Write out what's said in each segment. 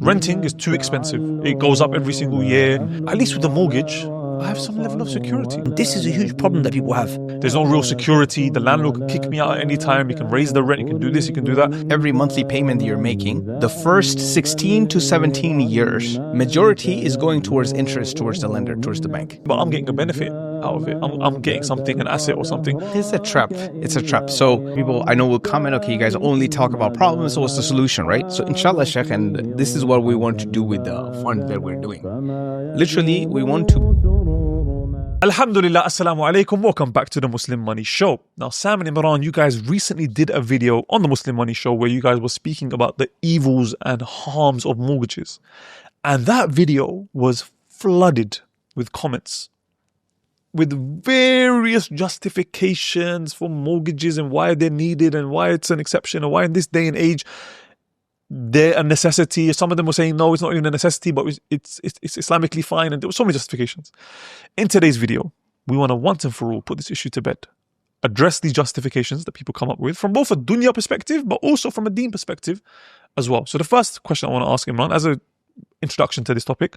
Renting is too expensive. It goes up every single year. At least with the mortgage, I have some level of security. This is a huge problem that people have. There's no real security. The landlord can kick me out at any time. He can raise the rent. He can do this. He can do that. Every monthly payment that you're making, the first 16 to 17 years, majority is going towards interest towards the lender, towards the bank. But I'm getting a benefit out of it. I'm getting something, an asset or something. It's a trap. It's a trap. So people I know will comment, okay, you guys only talk about problems, so what's the solution, right? So inshallah, Sheikh, and this is what we want to do with the fund that we're doing. Literally, we want to... Alhamdulillah, assalamu alaikum. Welcome back to the Muslim Money Show. Now, Sam and Imran, you guys recently did a video on the Muslim Money Show where you guys were speaking about the evils and harms of mortgages. And that video was flooded with comments, with various justifications for mortgages and why they're needed and why it's an exception and why in this day and age they're a necessity. Some of them were saying, no, it's not even a necessity, but it's Islamically fine. And there were so many justifications. In today's video, we want to once and for all put this issue to bed. Address these justifications that people come up with from both a dunya perspective, but also from a deen perspective as well. So the first question I want to ask Imran, as an introduction to this topic,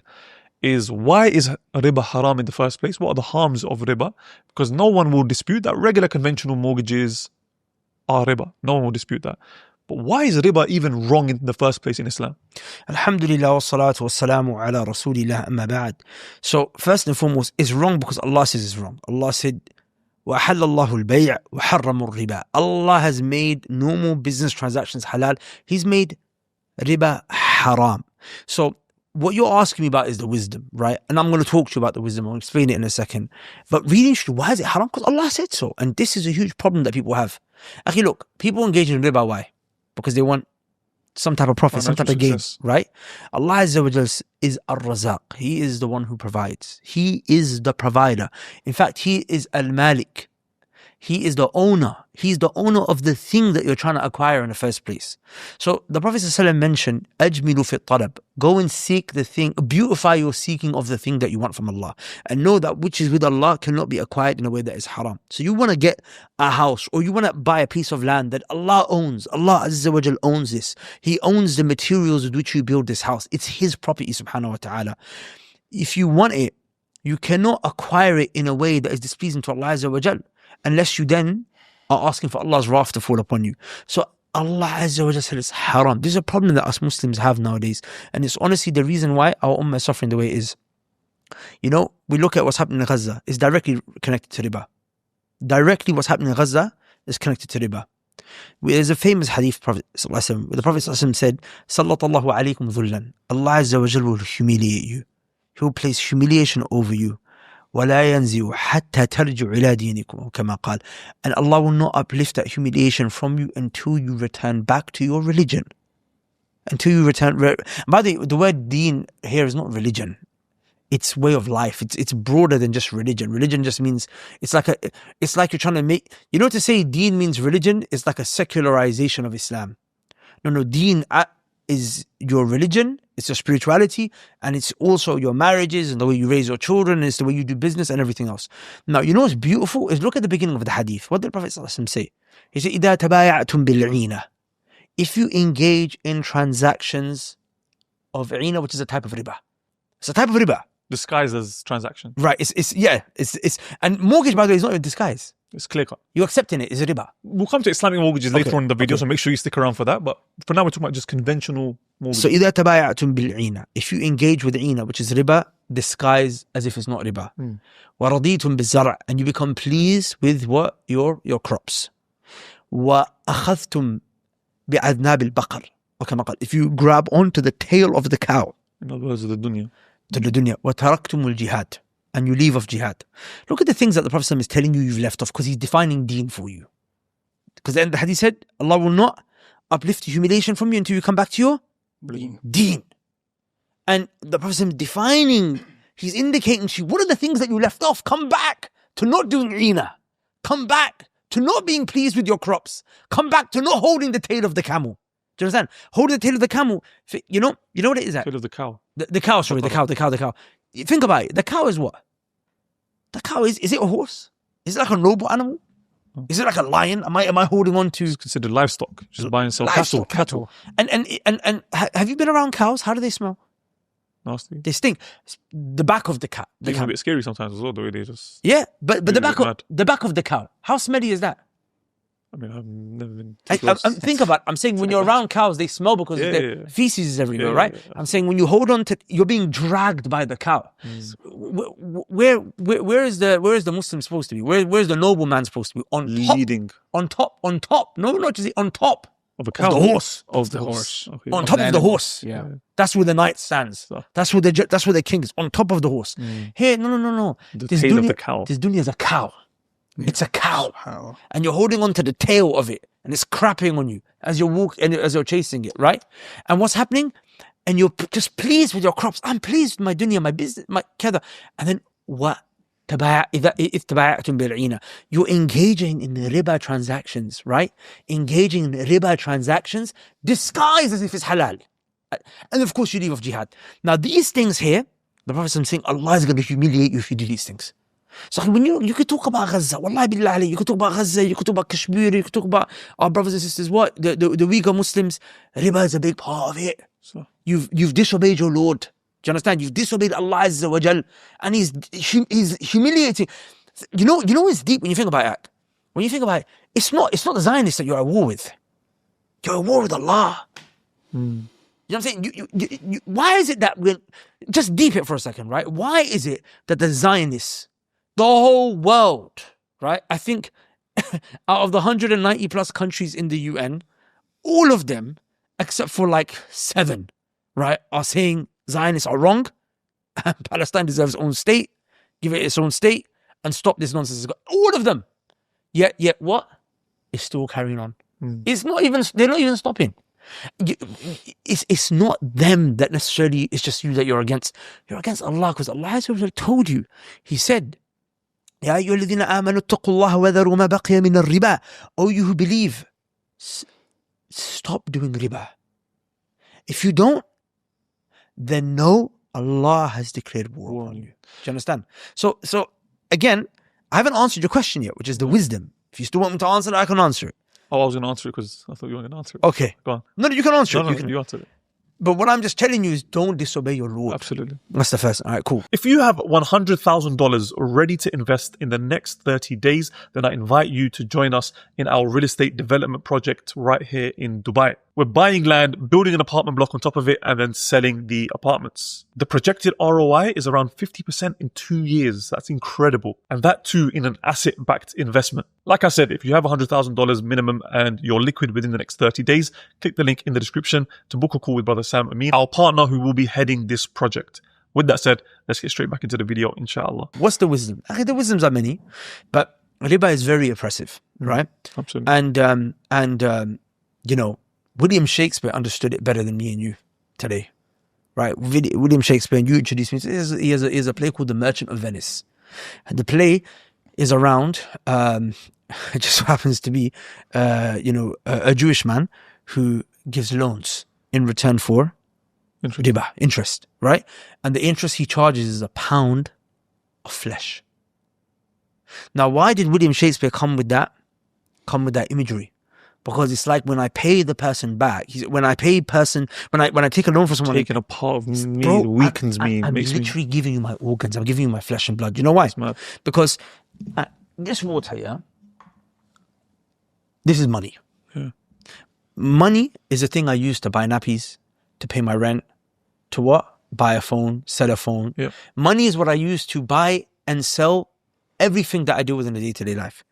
is why is riba haram in the first place? What are the harms of riba? Because no one will dispute that regular conventional mortgages are riba. No one will dispute that. But why is riba even wrong in the first place in Islam? Alhamdulillah wa salatu wa salamu ala rasulillah amma ba'd. So first and foremost, it's wrong because Allah says it's wrong. Allah said, وَأَحَلَّ اللَّهُ الْبَيْعَ وَحَرَّمُ الرِّبَا. Allah has made normal business transactions halal. He's made riba haram. So what you're asking me about is the wisdom, right? And I'm going to talk to you about the wisdom. I'll explain it in a second. But really, why is it haram? Because Allah said so. And this is a huge problem that people have. Akhi, look, people engage in riba, why? Because they want some type of profit, some type of gain, right? Allah Azza wa Jal is Ar-Razaq. He is the one who provides. He is the provider. In fact, He is Al-Malik. He is the owner. He's the owner of the thing that you're trying to acquire in the first place. So the Prophet ﷺ mentioned, أَجْمِلُ فِي الطَّلَبِ. Go and seek the thing, beautify your seeking of the thing that you want from Allah. And know that which is with Allah cannot be acquired in a way that is haram. So you want to get a house or you want to buy a piece of land that Allah owns. Allah Azza wa Jal owns this. He owns the materials with which you build this house. It's His property, subhanahu wa ta'ala. If you want it, you cannot acquire it in a way that is displeasing to Allah Azza wa Jal, unless you then are asking for Allah's wrath to fall upon you. So Allah Azza wa Jalla said it's haram. This is a problem that us Muslims have nowadays. And it's honestly the reason why our ummah is suffering the way it is. You know, we look at what's happening in Gaza. It's directly connected to riba. Directly what's happening in Gaza is connected to riba. There's a famous hadith Prophet ﷺ, where the Prophet ﷺ said, Sallallahu alaykum dhullan. Allah Azza wa Jalla will humiliate you. He will place humiliation over you. وَلَا يَنْزِعُ حَتَّى تَرْجُعُ إِلَى دِينِكُمْ كَمَا قال. And Allah will not uplift that humiliation from you until you return back to your religion. Until you return... By the word deen here is not religion. It's way of life. It's broader than just religion. Religion just means... It's like you're trying to make... You know, to say deen means religion is like a secularization of Islam. No, deen is your religion, it's your spirituality, and it's also your marriages and the way you raise your children, and it's the way you do business and everything else. Now, you know what's beautiful is look at the beginning of the hadith. What did the Prophet ﷺ say? He said, إِذَا تَبَايَعْتُمْ بِالْعِينَةِ. If you engage in transactions of عِينَة, which is a type of riba. It's a type of riba. Disguised as transaction. Right, it's and mortgage, by the way, is not a disguise. It's clear cut. You're accepting it, it's a riba. We'll come to Islamic mortgages later on in the video, so make sure you stick around for that. But for now, we're talking about just conventional mortgages. So إِذَا تَبَايَعْتُمْ بِالْعِينَة. If you engage with عِينَة, which is riba, disguised as if it's not riba. وَرَضِيتُمْ بِالزَّرْعِ. And you become pleased with what? Your crops. وَأَخَذْتُمْ بِعَذْنَابِ الْبَقَرِ. If you grab onto the tail of the cow. In other words, of the dunya. To the dunya. وَتَرَكْتُمُ الْجِهَادِ. And you leave off jihad. Look at the things that the Prophet is telling you you've left off, because he's defining deen for you. Because then the hadith said, Allah will not uplift humiliation from you until you come back to your deen. And the Prophet is defining, he's indicating to you, what are the things that you left off? Come back to not doing ina. Come back to not being pleased with your crops. Come back to not holding the tail of the camel. Do you understand? Holding the tail of the camel. You know what it is? Tail of the cow. The cow. Think about it. The cow is what? The cow is it a horse? Is it like a noble animal? Is it like a lion? Am I holding on to It's considered livestock. Just buy and sell livestock, cattle. And have you been around cows? How do they smell? Nasty. They stink. The back of the cat. It's a bit scary sometimes as well, the way they just... Yeah, but the really back of the cow. How smelly is that? I mean, I've never been too close. Think about it. I'm saying when you're around cows, they smell because their feces is everywhere, right? Yeah. I'm saying when you hold on to, you're being dragged by the cow. Where is the Muslim supposed to be? Where's the nobleman supposed to be? Leading. On top. No, not just on top of a cow. of the horse. Of the horse. Okay. On top of the horse. Yeah. That's where the knight stands. That's where the king is, on top of the horse. Here, no. The tail of the cow. This dunya is a cow. It's a cow. And you're holding on to the tail of it, and it's crapping on you as you're walking and as you're chasing it, right? And what's happening? And you're just pleased with your crops. I'm pleased with my dunya, my business, my kada. And then what? You're engaging in riba transactions, right? Engaging in riba transactions disguised as if it's halal. And of course you leave off jihad. Now these things here, the Prophet is saying Allah is going to humiliate you if you do these things. So when you could talk about Gaza, wallahi billah alayhi, you could talk about Gaza, you could talk about Kashmir, you could talk about our brothers and sisters, what? The Uyghur Muslims, riba is a big part of it. So. You've disobeyed your Lord. Do you understand? You've disobeyed Allah Azza wa Jal, and he's humiliating. You know it's deep when you think about it. When you think about it, it's not the Zionists that you're at war with. You're at war with Allah. You know what I'm saying? You, why is it that just deep it for a second, right? Why is it that the Zionists, the whole world, right? I think out of the 190 plus countries in the UN, all of them, except for like 7, right, are saying Zionists are wrong, and Palestine deserves its own state, give it its own state, and stop this nonsense. All of them. Yet what? It's still carrying on. It's not even, they're not even stopping. It's not them that necessarily, it's just you that you're against. You're against Allah because Allah has told you. He said, يا أيها الذين آمنوا اتقوا الله وذروا ما بقي من الربا. Oh, you who believe, stop doing riba. If you don't, then know Allah has declared war on you. Do you understand? So again, I haven't answered your question yet, which is the wisdom. If you still want me to answer it, I can answer it. Oh, I was going to answer it because I thought you were going to answer it. Okay. Go on. No, you can answer it. You answered it. But what I'm just telling you is don't disobey your Lord. Absolutely. That's the first. All right, cool. If you have $100,000 ready to invest in the next 30 days, then I invite you to join us in our real estate development project right here in Dubai. We're buying land, building an apartment block on top of it, and then selling the apartments. The projected ROI is around 50% in 2 years. That's incredible. And that too in an asset-backed investment. Like I said, if you have $100,000 minimum and you're liquid within the next 30 days, click the link in the description to book a call with Brother Sam Amin, our partner who will be heading this project. With that said, let's get straight back into the video, inshallah. What's the wisdom? Okay, the wisdoms are many, but riba is very oppressive, right? Absolutely. And you know, William Shakespeare understood it better than me and you today, right? William Shakespeare, and you introduced me to he has a play called The Merchant of Venice. And the play is around, it just so happens to be, a Jewish man who gives loans in return for riba, interest, right? And the interest he charges is £1 of flesh. Now, why did William Shakespeare come with that imagery? Because it's like when I pay the person back, when I take a loan from someone, taking a part of me, weakens me. I'm literally giving you my organs. I'm giving you my flesh and blood. You know why? Because this water, yeah, this is money. Yeah. Money is a thing I use to buy nappies, to pay my rent, to what? Buy a phone, sell a phone. Yeah. Money is what I use to buy and sell everything that I do within a day-to-day life.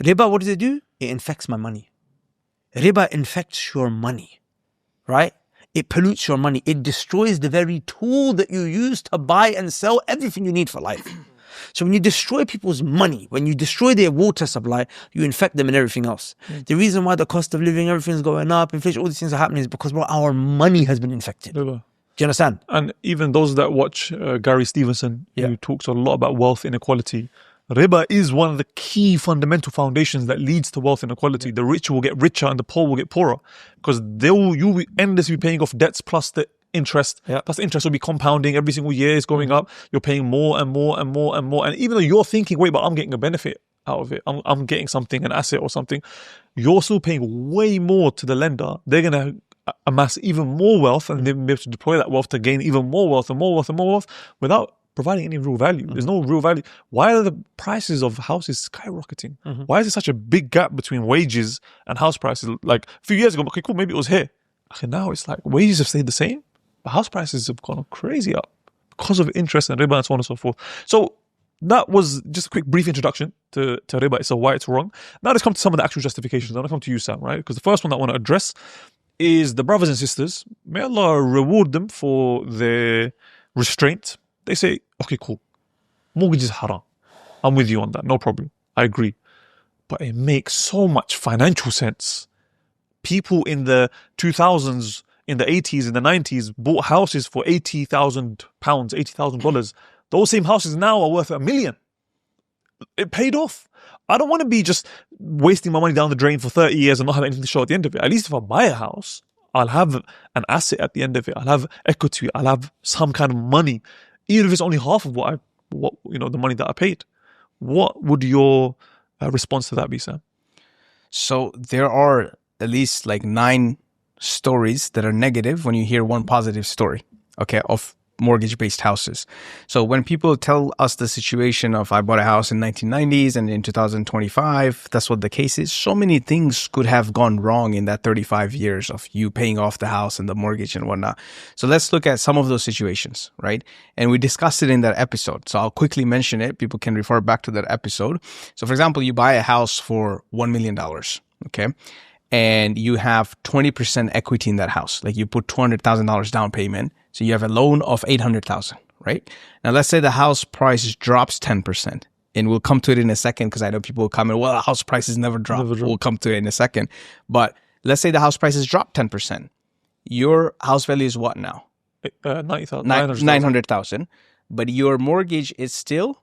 Riba, what does it do? It infects my money. Riba infects your money, right? It pollutes your money. It destroys the very tool that you use to buy and sell everything you need for life. So when you destroy people's money, when you destroy their water supply, you infect them and everything else. The reason why the cost of living, everything's going up, inflation, all these things are happening is because our money has been infected. Do you understand? And even those that watch Gary Stevenson, who talks a lot about wealth inequality, riba is one of the key fundamental foundations that leads to wealth inequality. The rich will get richer and the poor will get poorer because you will endlessly be paying off debts plus the interest. Plus the interest will be compounding every single year. It's going up. You're paying more and more and more and more. And even though you're thinking, wait, but I'm getting a benefit, out of it. I'm getting something, an asset or something. You're still paying way more to the lender. They're going to amass even more wealth, and they'll be able to deploy that wealth to gain even more wealth and more wealth and more wealth without providing any real value. There's no real value. Why are the prices of houses skyrocketing? Why is there such a big gap between wages and house prices? Like a few years ago, okay, cool, maybe it was here. Okay, now it's like wages have stayed the same, but house prices have gone crazy up because of interest and riba and so on and so forth. So that was just a quick brief introduction to riba. So why it's wrong. Now let's come to some of the actual justifications. I'm going to come to you, Sam, right? Because the first one that I want to address is the brothers and sisters. May Allah reward them for their restraint. They say, okay, cool. Mortgage is haram. I'm with you on that. No problem. I agree. But it makes so much financial sense. People in the 2000s, in the 80s, in the 90s bought houses for £80,000, $80,000. Those same houses now are worth $1 million. It paid off. I don't want to be just wasting my money down the drain for 30 years and not have anything to show at the end of it. At least if I buy a house, I'll have an asset at the end of it. I'll have equity. I'll have some kind of money. Even if it's only half of what the money that I paid. What would your response to that be, Sam? So there are at least like 9 stories that are negative when you hear one positive story, okay, of mortgage-based houses. So when people tell us the situation of I bought a house in 1990s and in 2025, that's what the case is. So many things could have gone wrong in that 35 years of you paying off the house and the mortgage and whatnot. So let's look at some of those situations, right? And we discussed it in that episode. So I'll quickly mention it. People can refer back to that episode. So for example, you buy a house for $1 million, okay? And you have 20% equity in that house. Like you put $200,000 down payment. So you have a loan of $800,000, right? Now let's say the house price drops 10%. And we'll come to it in a second because I know people will comment, well, house prices never drop. We'll come to it in a second. But let's say the house prices drop 10%. Your house value is what now? 900,000. But your mortgage is still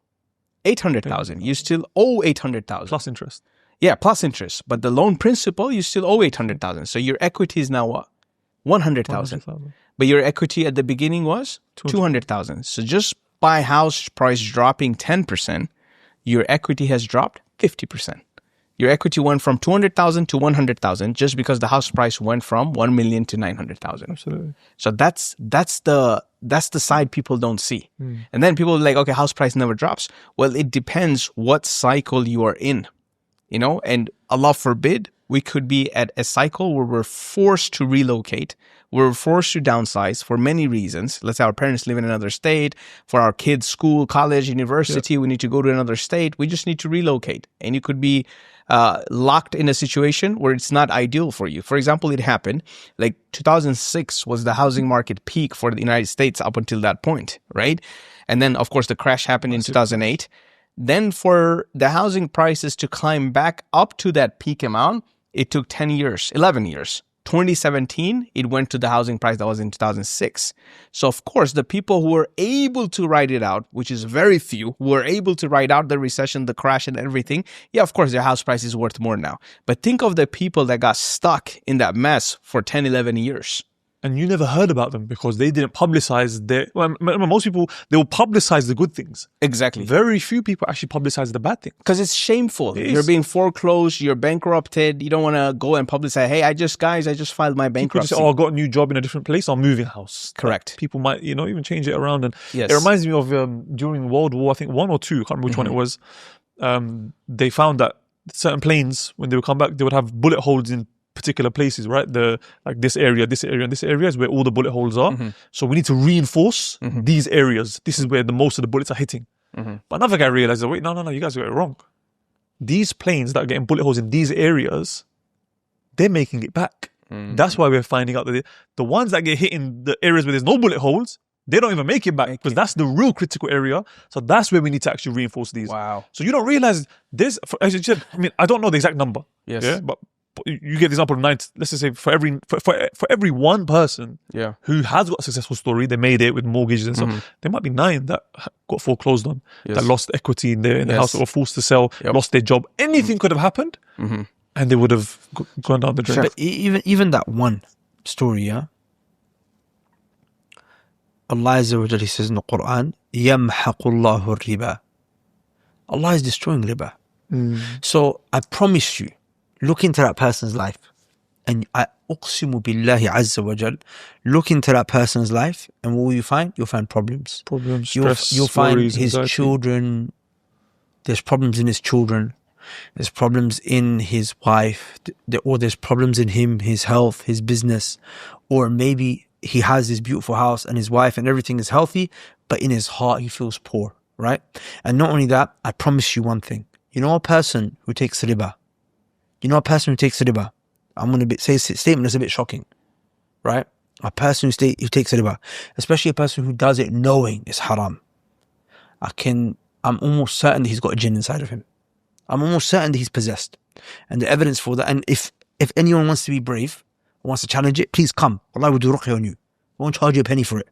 800,000. You still owe 800,000. Plus interest. Yeah, plus interest. But the loan principal, you still owe 800,000. So your equity is now what? 100,000. But your equity at the beginning was 200,000. So just by house price dropping 10%, your equity has dropped 50%. Your equity went from 200,000 to 100,000 just because the house price went from 1 million to 900,000. Absolutely. So that's the side people don't see. And then people are like, okay, house price never drops. Well, it depends what cycle you are in. You know, and Allah forbid, we could be at a cycle where we're forced to relocate. We're forced to downsize for many reasons. Let's say our parents live in another state. For our kids' school, college, university, we need to go to another state. We just need to relocate. And you could be locked in a situation where it's not ideal for you. For example, it happened like 2006 was the housing market peak for the United States up until that point, right? And then, of course, the crash happened in 2008. Then for the housing prices to climb back up to that peak amount, it took 11 years. 2017, it went to the housing price that was in 2006. So of course, the people who were able to ride it out, which is very few, who were able to ride out the recession, the crash and everything, yeah, of course, their house price is worth more now. But think of the people that got stuck in that mess for 10, 11 years. And you never heard about them because they didn't publicize their... Well, most people, they will publicize the good things. Exactly. Very few people actually publicize the bad things. Because it's shameful. You're being foreclosed, you're bankrupted, you don't want to go and publicize, hey, I just filed my bankruptcy. People just say, I got a new job in a different place, I'm moving house. Correct. Like, people might, even change it around. And it reminds me of during World War, I think 1 or 2, I can't remember which one it was, they found that certain planes, when they would come back, they would have bullet holes in particular places, right? Like this area, and this area is where all the bullet holes are. So we need to reinforce these areas. This is where the most of the bullets are hitting. But another guy realized, wait, no, you guys got it wrong. These planes that are getting bullet holes in these areas, they're making it back. That's why we're finding out that the ones that get hit in the areas where there's no bullet holes, they don't even make it back because that's the real critical area. So that's where we need to actually reinforce these. Wow. So you don't realize this, as you said, I don't know the exact number. Yes. Yeah, but you get the example of 9, let's just say for every one person who has got a successful story, they made it with mortgages and stuff, there might be 9 that got foreclosed on, that lost equity in the house, that were forced to sell, lost their job. Anything could have happened and they would have gone down the drain. But even that one story, yeah? Allah Azza wa Jalla, He says in the Quran, يَمْحَقُ اللَّهُ الرِّبَى. Allah is destroying riba. So I promise you, look into that person's life, and I uqsimu billahi azza wa jal, look into that person's life, and what will you find? You'll find problems. Problems, stress, You'll find worries, his anxiety. children. There's problems in his children. There's problems in his wife, or there's problems in him, his health, his business, or maybe he has this beautiful house and his wife and everything is healthy, but in his heart he feels poor, right? And not only that, I promise you one thing. You know a person who takes riba? I'm going to say a statement that's a bit shocking, right? A person who takes riba, especially a person who does it knowing it's haram. I'm almost certain that he's got a jinn inside of him. I'm almost certain that he's possessed. And the evidence for that, and if anyone wants to be brave, wants to challenge it, please come. Allah will do ruqya on you. I won't charge you a penny for it.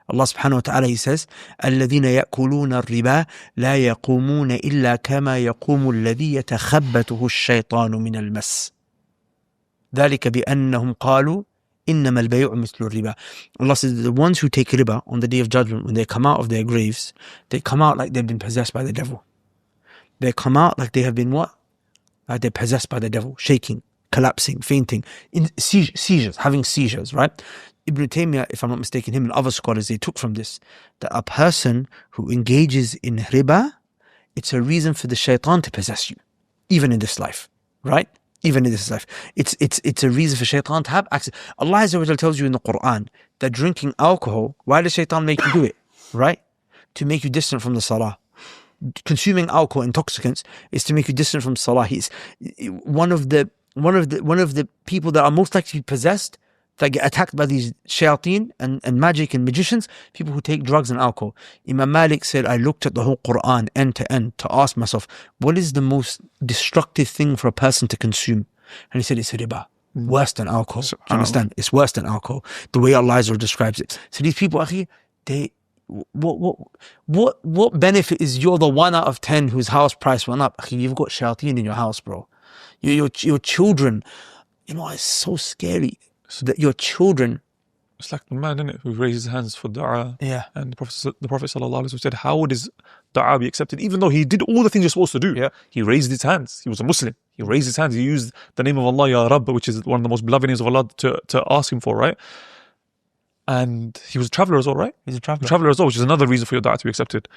Allah subhanahu wa ta'ala, He says, الَّذِينَ يَأْكُلُونَ الرِّبَا لَا يَقُومُونَ إِلَّا كَمَا يَقُومُ الَّذِي يَتَخَبَّتُهُ الشَّيْطَانُ مِنَ الْمَسِّ ذَلِكَ بِأَنَّهُمْ قَالُوا إِنَّمَا الْبَيْعُ مِثْلُ الرِّبَا. Allah says, the ones who take riba on the day of judgment, when they come out of their graves, they come out like they've been possessed by the devil. They come out like they have been what? Like they're possessed by the devil, shaking, collapsing, fainting, seizures, having seizures, right? Ibn Taymiyyah, if I'm not mistaken, him and other scholars, they took from this that a person who engages in riba, it's a reason for the shaitan to possess you, even in this life, right? Even in this life. It's a reason for shaitan to have access. Allah Azza wa Jalla tells you in the Quran that drinking alcohol, why does shaitan make you do it? Right? To make you distant from the salah. Consuming alcohol, intoxicants, is to make you distant from salah. He's one of the people that are most likely to be possessed, that get attacked by these shayateen and magic and magicians, people who take drugs and alcohol. Imam Malik said, I looked at the whole Quran end to end to ask myself, what is the most destructive thing for a person to consume? And he said, it's riba. Worse than alcohol. Do you understand? It's worse than alcohol. The way Allah Azza describes it. So these people, akhi, what benefit is you're the 1 out of 10 whose house price went up? Akhi, you've got shayateen in your house, bro. Your children, it's so scary. So that your children, it's like the man, isn't it, who raised his hands for dua. Yeah. And the Prophet sallallahu alaihi wasallam said, how would his dua be accepted? Even though he did all the things you're supposed to do. Yeah. He raised his hands. He was a Muslim. He raised his hands. He used the name of Allah, Ya Rabb, which is one of the most beloved names of Allah, to ask him for, right? And he was a traveler as well, right? He's a traveler as well, which is another reason for your dua to be accepted.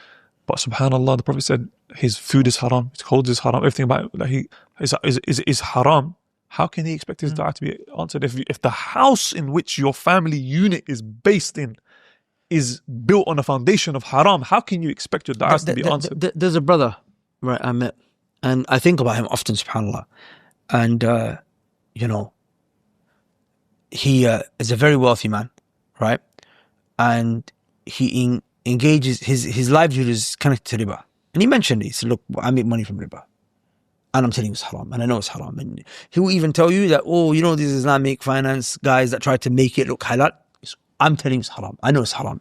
But subhanAllah, the Prophet said his food is haram, his clothes is haram, everything about it, like is haram. How can he expect his dua to be answered if the house in which your family unit is based in is built on a foundation of haram? How can you expect your dua to be answered? There's a brother, right, I met, and I think about him often, subhanAllah. And, he is a very wealthy man, right? And he engages, his livelihood is connected to riba. And he mentioned it. He said, look, I make money from riba. And I'm telling you it's haram, and I know it's haram. And he will even tell you that, these Islamic finance guys that try to make it look halal. I'm telling you it's haram. I know it's haram.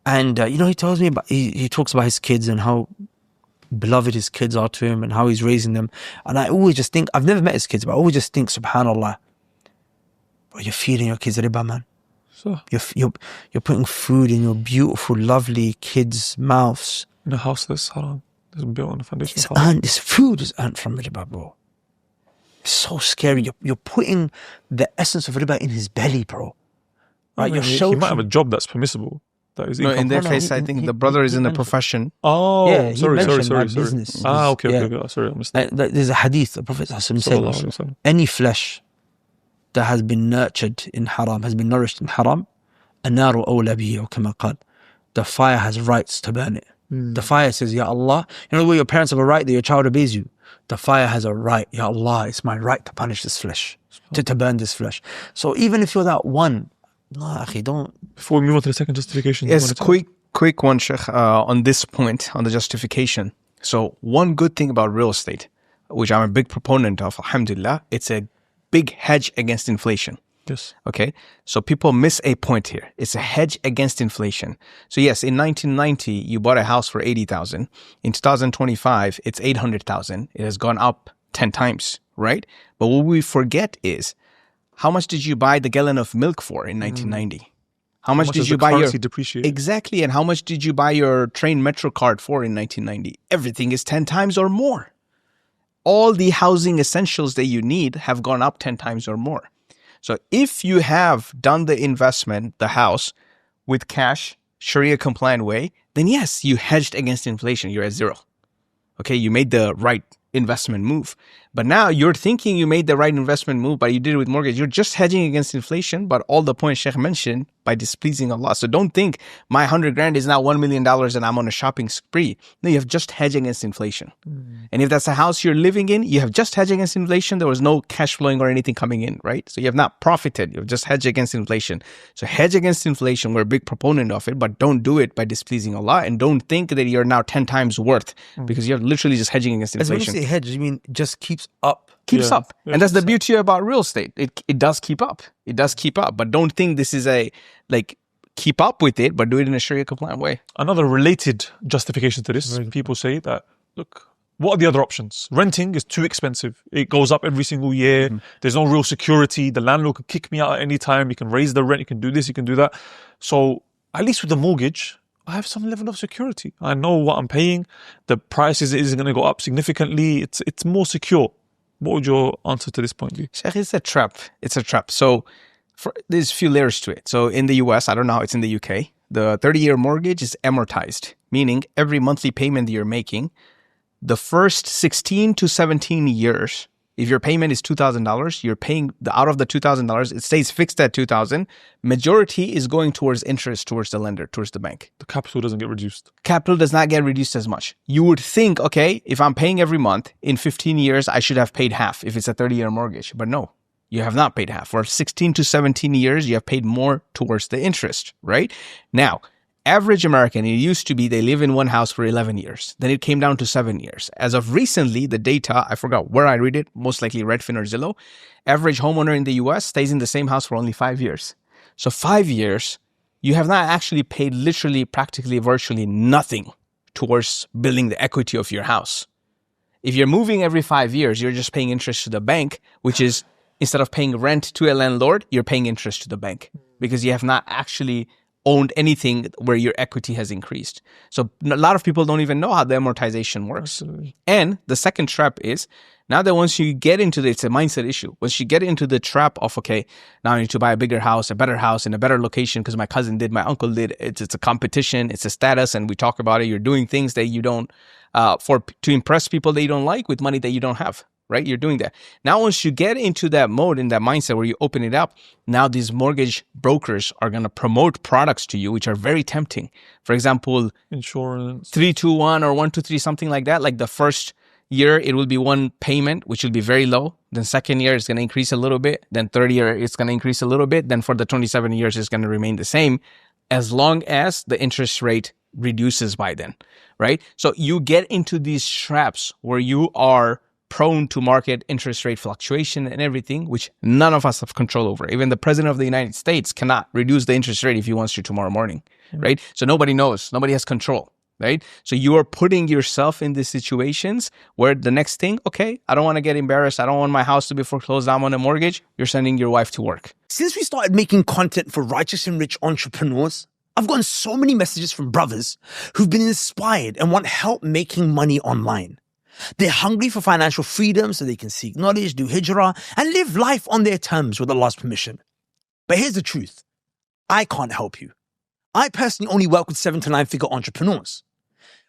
And, he tells me about, he talks about his kids and how beloved his kids are to him and how he's raising them. And I always just think, I've never met his kids, but I always just think, subhanAllah, bro, you're feeding your kids riba, man. So You're putting food in your beautiful, lovely kids' mouths. In a house that's haram. It's built on a foundation of haram. This food is earned from riba, bro. It's so scary. You're putting the essence of riba in his belly, bro. Right? He might have a job that's permissible. That is in that case, I think the brother is in a profession. Oh, yeah, sorry. Business. Okay. Sorry, I missed that. There's a hadith. The Prophet said, any flesh that has been nurtured in haram, has been nourished in haram, النار أولى به أو كما قال, the fire has rights to burn it. The fire says, Ya Allah, the way your parents have a right that your child obeys you. The fire has a right, Ya Allah, it's my right to punish this flesh, to burn this flesh. So even if you're that one, no, akhi, don't. Before we move on to the second justification. Yes, quick one, Sheikh, on this point, on the justification. So one good thing about real estate, which I'm a big proponent of, alhamdulillah, it's a big hedge against inflation. Yes. Okay. So people miss a point here. It's a hedge against inflation. So yes, in 1990, you bought a house for 80,000. In 2025, it's 800,000. It has gone up 10 times, right? But what we forget is, how much did you buy the gallon of milk for in 1990? How much did you buy your depreciate? Exactly, and how much did you buy your train metro card for in 1990? Everything is 10 times or more. all the housing essentials that you need have gone up 10 times or more. So if you have done the investment, the house, with cash, Sharia compliant way, then yes, you hedged against inflation. You're at zero. Okay, you made the right investment move. But now you're thinking you made the right investment move, but you did it with mortgage. You're just hedging against inflation, but all the points Sheikh mentioned by displeasing Allah. So don't think my 100 grand is now $1 million and I'm on a shopping spree. No, you have just hedged against inflation. And if that's a house you're living in, you have just hedged against inflation. There was no cash flowing or anything coming in, right? So you have not profited. You've just hedged against inflation. So hedge against inflation, we're a big proponent of it, but don't do it by displeasing Allah, and don't think that you're now 10 times worth because you're literally just hedging against As when you inflation. say hedge, you mean just keeps up. Keeps Yeah. up. And that's the beauty about real estate. It does keep up. It does keep up. But don't think this is a, like, keep up with it, but do it in a Sharia compliant way. Another related justification to this, people say that, look, what are the other options? Renting is too expensive. It goes up every single year. There's no real security. The landlord could kick me out at any time. You can raise the rent. You can do this. You can do that. So at least with the mortgage, I have some level of security. I know what I'm paying. The price isn't going to go up significantly. It's more secure. What would your answer to this point be? Sheikh, it's a trap. It's a trap. So there's a few layers to it. So in the US, I don't know how it's in the UK, the 30-year mortgage is amortized, meaning every monthly payment that you're making, the first 16 to 17 years, if your payment is $2,000, you're paying out of the $2,000, it stays fixed at $2,000. Majority is going towards interest, towards the lender, towards the bank. The capital doesn't get reduced. Capital does not get reduced as much. You would think, okay, if I'm paying every month, in 15 years, I should have paid half if it's a 30-year mortgage. But no, you have not paid half. For 16 to 17 years, you have paid more towards the interest, right? Now, average American, it used to be they live in one house for 11 years. Then it came down to 7 years. As of recently, the data, I forgot where I read it, most likely Redfin or Zillow, average homeowner in the US stays in the same house for only 5 years. So 5 years, you have not actually paid literally, practically, virtually nothing towards building the equity of your house. If you're moving every 5 years, you're just paying interest to the bank, which is instead of paying rent to a landlord, you're paying interest to the bank because you have not actually owned anything where your equity has increased. So a lot of people don't even know how the amortization works. Absolutely. And the second trap is, now that once you get into it's a mindset issue. Once you get into the trap of, okay, now I need to buy a bigger house, a better house in a better location because my cousin did, my uncle did. It's a competition, it's a status, and we talk about it. You're doing things that you don't, to impress people that you don't like with money that you don't have. Right? You're doing that. Now, once you get into that mode, in that mindset where you open it up, now these mortgage brokers are going to promote products to you, which are very tempting. For example, Insurance. 3-2-1 or 1-2-3, something like that. Like the first year, it will be one payment, which will be very low. Then second year, it's going to increase a little bit. Then third year, it's going to increase a little bit. Then for the 27 years, it's going to remain the same as long as the interest rate reduces by then, right? So you get into these traps where you are prone to market interest rate fluctuation and everything, which none of us have control over. Even the president of the United States cannot reduce the interest rate if he wants to tomorrow morning, right? So nobody knows. Nobody has control, right? So you are putting yourself in these situations where the next thing, okay, I don't want to get embarrassed. I don't want my house to be foreclosed. I'm on a mortgage. You're sending your wife to work. Since we started making content for righteous and rich entrepreneurs, I've gotten so many messages from brothers who've been inspired and want help making money online. They're hungry for financial freedom so they can seek knowledge, do hijrah, and live life on their terms with Allah's permission. But here's the truth. I can't help you. I personally only work with 7 to 9 figure entrepreneurs.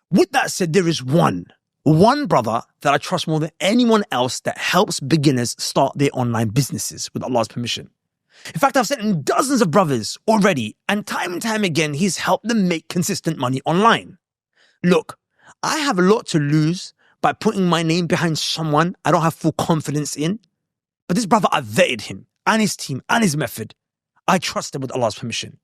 With that said, there is one brother that I trust more than anyone else that helps beginners start their online businesses with Allah's permission. In fact, I've sent him dozens of brothers already, and time again, he's helped them make consistent money online. Look, I have a lot to lose by putting my name behind someone I don't have full confidence in. But this brother, I've vetted him and his team and his method. I trust him with Allah's permission.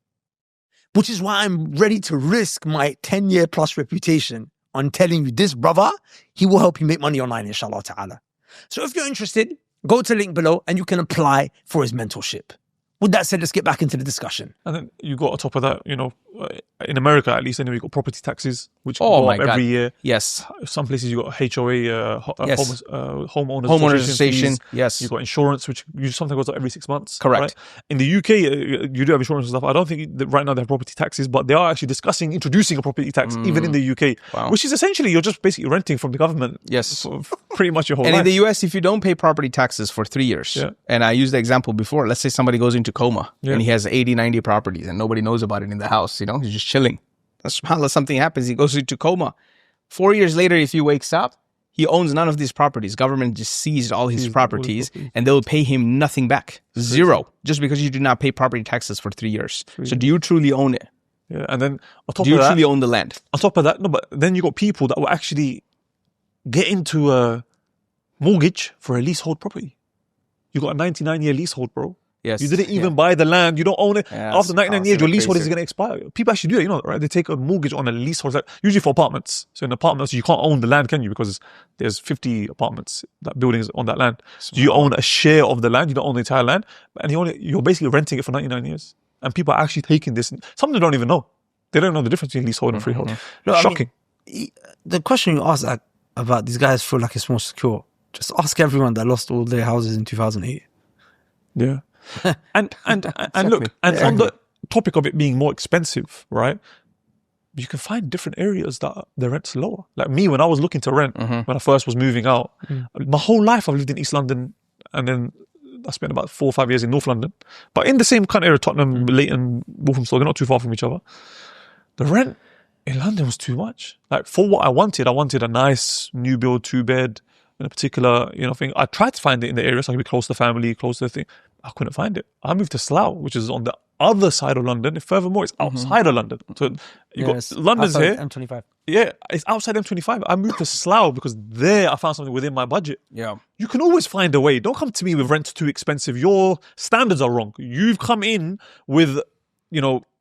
Which is why I'm ready to risk my 10-year plus reputation on telling you this brother, he will help you make money online, inshallah ta'ala. So if you're interested, go to the link below and you can apply for his mentorship. With that said, let's get back into the discussion. And then you got on top of that, in America at least anyway, you got property taxes, which Oh go my up God. every year. Yes. Some places you got HOA, Yes. homeowners association. fees. Yes. You got insurance, which sometimes goes up every 6 months. Correct. Right? In the UK, you do have insurance and stuff. I don't think that right now they have property taxes, but they are actually discussing introducing a property tax even in the UK, Wow. which is essentially you're just basically renting from the government. Yes. For pretty much your whole And life. in the US, if you don't pay property taxes for 3 years, Yeah. and I used the example before, let's say somebody goes into coma Yeah. and he has 80, 90 properties and nobody knows about it in the house, he's just chilling. SubhanAllah, something happens, he goes into coma. 4 years later, if he wakes up, he owns none of these properties. Government just seized all his properties and they'll pay him nothing back. Zero. Just because you do not pay property taxes for 3 years. So do you truly own it? Yeah, and then on top Do you of that, truly own the land? on top of that, no, but then you got people that will actually get into a mortgage for a leasehold property. You got a 99-year leasehold, bro. Yes. You didn't even buy the land. You don't own it. Yeah, After 99 years, your leasehold is crazy. going to expire. People actually do that, you know, right? They take a mortgage on a leasehold, like, usually for apartments. So in apartments, you can't own the land, can you? Because there's 50 apartments, that buildings on that land. So you own a share of the land. You don't own the entire land. And you're basically renting it for 99 years. And people are actually taking this. Some of them don't even know. They don't know the difference between leasehold and freehold. No, I mean, Shocking. The question you asked about these guys feel like it's more secure. Just ask everyone that lost all their houses in 2008. Yeah. and look, and on the topic of it being more expensive, right? You can find different areas that the rent's lower. Like me, when I was looking to rent, when I first was moving out, my whole life I've lived in East London, and then I spent about 4 or 5 years in North London, but in the same kind of area, Tottenham, Leighton, Walthamstow, they're not too far from each other. The rent in London was too much. Like for what I wanted a nice new build 2-bed in a particular, thing. I tried to find it in the area so I could be close to family, close to the thing. I couldn't find it. I moved to Slough, which is on the other side of London. Furthermore, it's outside of London. So you got London's here. M25. Yeah, it's outside M25. I moved to Slough because there I found something within my budget. Yeah. You can always find a way. Don't come to me with rent's too expensive. Your standards are wrong. You've come in with,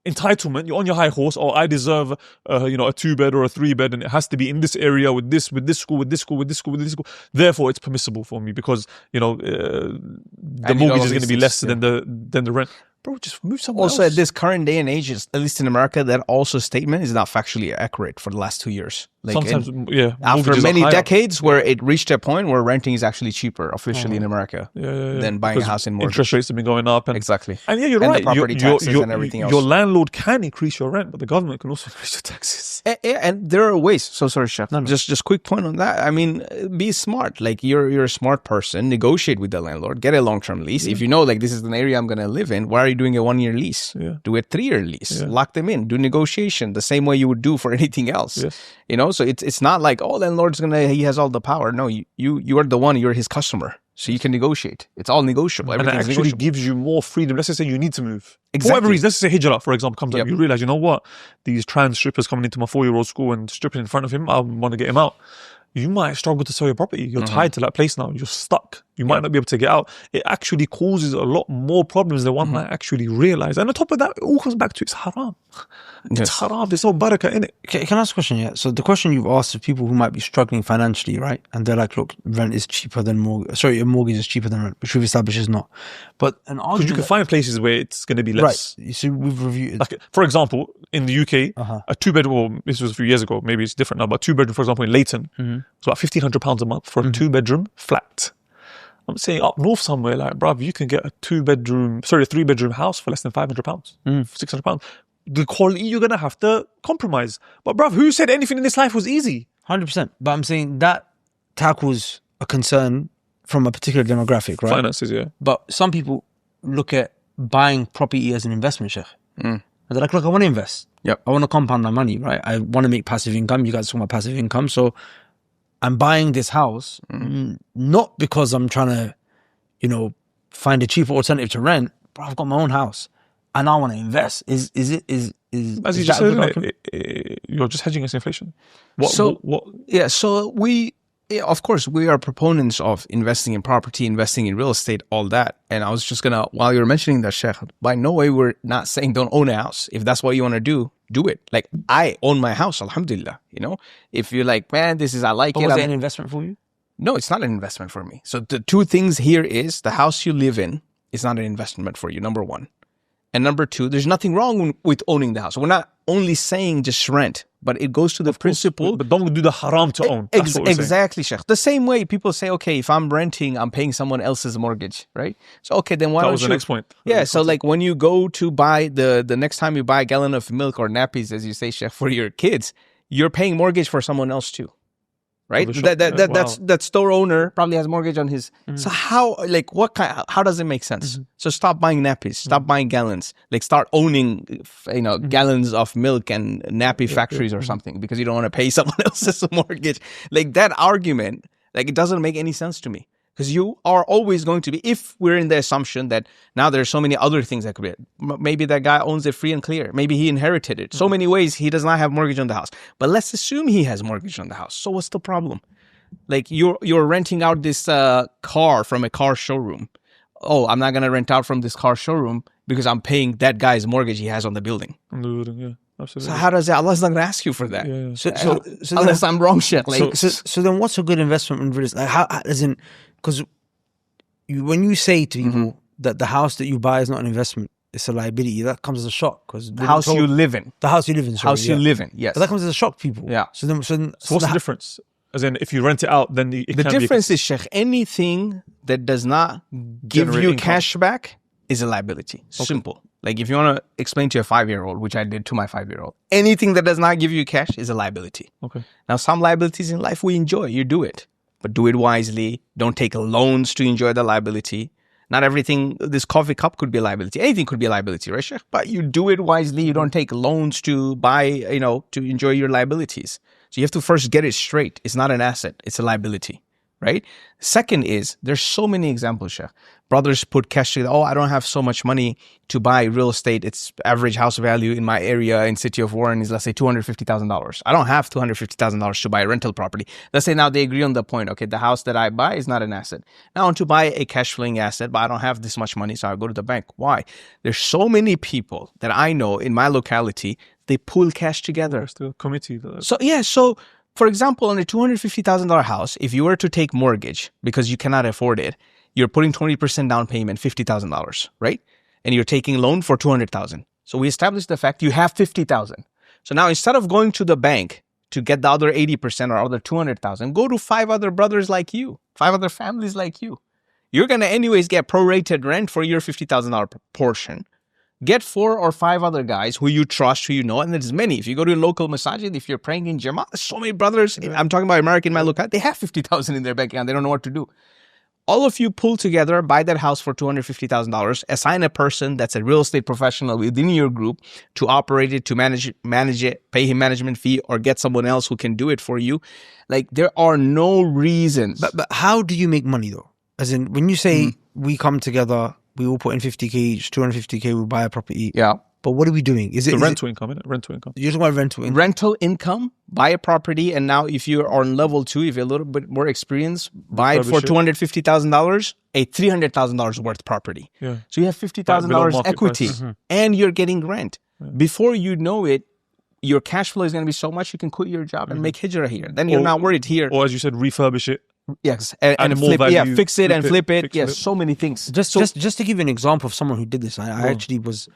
entitlement. You're on your high horse. Oh, I deserve, a 2-bed or a 3-bed, and it has to be in this area with this school, with this school, with this school, with this school. Therefore, it's permissible for me because the mortgage is going to be less than the rent. Bro, just move somewhere Also, else. at this current day and age, at least in America, that also statement is not factually accurate for the last 2 years. Sometimes, after mortgages are many higher. decades where it reached a point where renting is actually cheaper officially in America than buying a Because house in mortgage. interest rates have been going up. And, Exactly. And yeah, you're And the right. property taxes and everything else. Your landlord can increase your rent, but the government can also increase your taxes. And there are ways. So sorry, Chef. Just quick point on that. I mean, be smart. Like you're a smart person. Negotiate with the landlord. Get a long-term lease. If you know, like this is an area I'm going to live in, why are you doing a 1-year lease? Yeah. Do a 3-year lease. Lock them in. Do negotiation the same way you would do for anything else. Yes. So it's not like, oh, landlord's he has all the power. No, you are the one. You're his customer. So you can negotiate. It's all negotiable. And it Everything's actually negotiable. gives you more freedom. Let's just say you need to move. For Exactly. whatever reason, let's say hijrah, for example, comes up. Yep. You realize, you know what? These trans strippers coming into my 4-year-old school and stripping in front of him, I want to get him out. You might struggle to sell your property. You're tied to that place now. You're stuck. You might not be able to get out. It actually causes a lot more problems than one might actually realize. And on top of that, it all comes back to it's haram. It's haram. There's no barakah in it. Can I ask a question? Yeah. So the question you've asked of people who might be struggling financially, right? And they're like, look, rent is cheaper than mortgage. Sorry, a mortgage is cheaper than rent, which we've established is not. But an argument, Because you can find places where it's going to be less. right. So we've reviewed. Like, for example, in the UK, a 2-bedroom, well, this was a few years ago, maybe it's different now, but 2-bedroom, for example, in Leighton, it's about £1,500 a month for a 2-bedroom flat. I'm saying up north somewhere, like, bruv, you can get a 3-bedroom house for less than £500, £600. The quality you're going to have to compromise. But bruv, who said anything in this life was easy? 100%. But I'm saying that tackles a concern from a particular demographic, right? Finances, yeah. But some people look at buying property as an investment, Sheikh. And they're like, look, I want to invest. Yep. I want to compound my money, right? I want to make passive income. You guys talk about passive income. So I'm buying this house not because I'm trying to, find a cheaper alternative to rent, but I've got my own house and I want to invest. As you just said, isn't it? You're just hedging against inflation. Yeah, so of course, we are proponents of investing in property, investing in real estate, all that. And I was just going to, while you're mentioning that, Sheikh, by no way we're not saying don't own a house. If that's what you want to do it. Like, I own my house, alhamdulillah. If you're like, man, I like But it. was it an investment for you? No, it's not an investment for me. So the two things here is the house you live in it's not an investment for you, number one. And number two, there's nothing wrong with owning the house. We're not only saying just rent, but it goes to the principle. But don't do the haram to own. That's what we're saying. Exactly, Sheikh. The same way people say, okay, if I'm renting, I'm paying someone else's mortgage, right? So, okay, then why That don't was you... the next point. Yeah, so like when you go to buy the next time you buy a gallon of milk or nappies, as you say, Sheikh, for your kids, you're paying mortgage for someone else too. Right? That store owner probably has mortgage on his. So how, like, what kind, how does it make sense? So stop buying nappies, stop buying gallons, like start owning, gallons of milk and nappy factories or something because you don't want to pay someone else's mortgage. Like that argument, like it doesn't make any sense to me. Because you are always going to be, if we're in the assumption that now there's so many other things that could be, maybe that guy owns it free and clear. Maybe he inherited it. So many ways he does not have mortgage on the house. But let's assume he has mortgage on the house. So what's the problem? Like you're renting out this car from a car showroom. Oh, I'm not going to rent out from this car showroom because I'm paying that guy's mortgage he has on the building. Yeah, absolutely. So how does that? Allah's not going to ask you for that. Yeah. So unless I'm wrong, Sheikh. Like, so then what's a good investment in real estate? Like how, as in, because when you say to people that the house that you buy is not an investment, it's a liability, that comes as a shock. Because the house you live in. The house you live in. Sorry, you live in, yes. But that comes as a shock to people. Yeah. So what's the difference? As in, if you rent it out, then the difference is, Sheikh, anything that does not give you cash back is a liability. Okay. Simple. Like if you want to explain to a 5-year-old, which I did to my 5-year-old, anything that does not give you cash is a liability. Okay. Now, some liabilities in life we enjoy. You do it. But do it wisely. Don't take loans to enjoy the liability. Not everything, this coffee cup could be a liability. Anything could be a liability, right, Sheikh? But you do it wisely. You don't take loans to buy, to enjoy your liabilities. So you have to first get it straight. It's not an asset. It's a liability, right? Second is, there's so many examples, Sheikh. Brothers put cash together. Oh, I don't have so much money to buy real estate. Its average house value in my area in city of Warren is, let's say, $250,000. I don't have $250,000 to buy a rental property. Let's say now they agree on the point. Okay, the house that I buy is not an asset. Now I want to buy a cash flowing asset, but I don't have this much money, so I go to the bank. Why? There's so many people that I know in my locality, they pull cash together. There's the committee. So for example, on a $250,000 house, if you were to take mortgage because you cannot afford it, you're putting 20% down payment, $50,000, right? And you're taking loan for $200,000. So we established the fact you have $50,000. So now instead of going to the bank to get the other 80% or other $200,000, go to 5 other brothers like you, 5 other families like you. You're going to anyways get prorated rent for your $50,000 portion. Get 4 or 5 other guys who you trust, who you know, and there's many. If you go to a local masajid, if you're praying in Jama'ah, there's so many brothers. I'm talking about America in my locality. They have $50,000 in their bank account. They don't know what to do. All of you pull together, buy that house for $250,000, assign a person that's a real estate professional within your group to operate it, to manage it, pay him management fee, or get someone else who can do it for you. Like, there are no reasons. But how do you make money though? As in, when you say we come together, we all put in 50K each, 250K, we buy a property. Yeah. But what are we doing? Is it rental income, isn't it? Rental income. You're talking about rental income. Rental income, buy a property, and now if you're on level 2, if you're a little bit more experienced, buy it for $250,000, a $300,000 worth property. Yeah. So you have $50,000 equity, and you're getting rent. Yeah. Before you know it, your cash flow is going to be so much you can quit your job and make hijrah here. Then you're not worried here. Or as you said, refurbish it. Yes, and flip, fix it and flip it. Yes, so many things. Just to give you an example of someone who did this, I actually was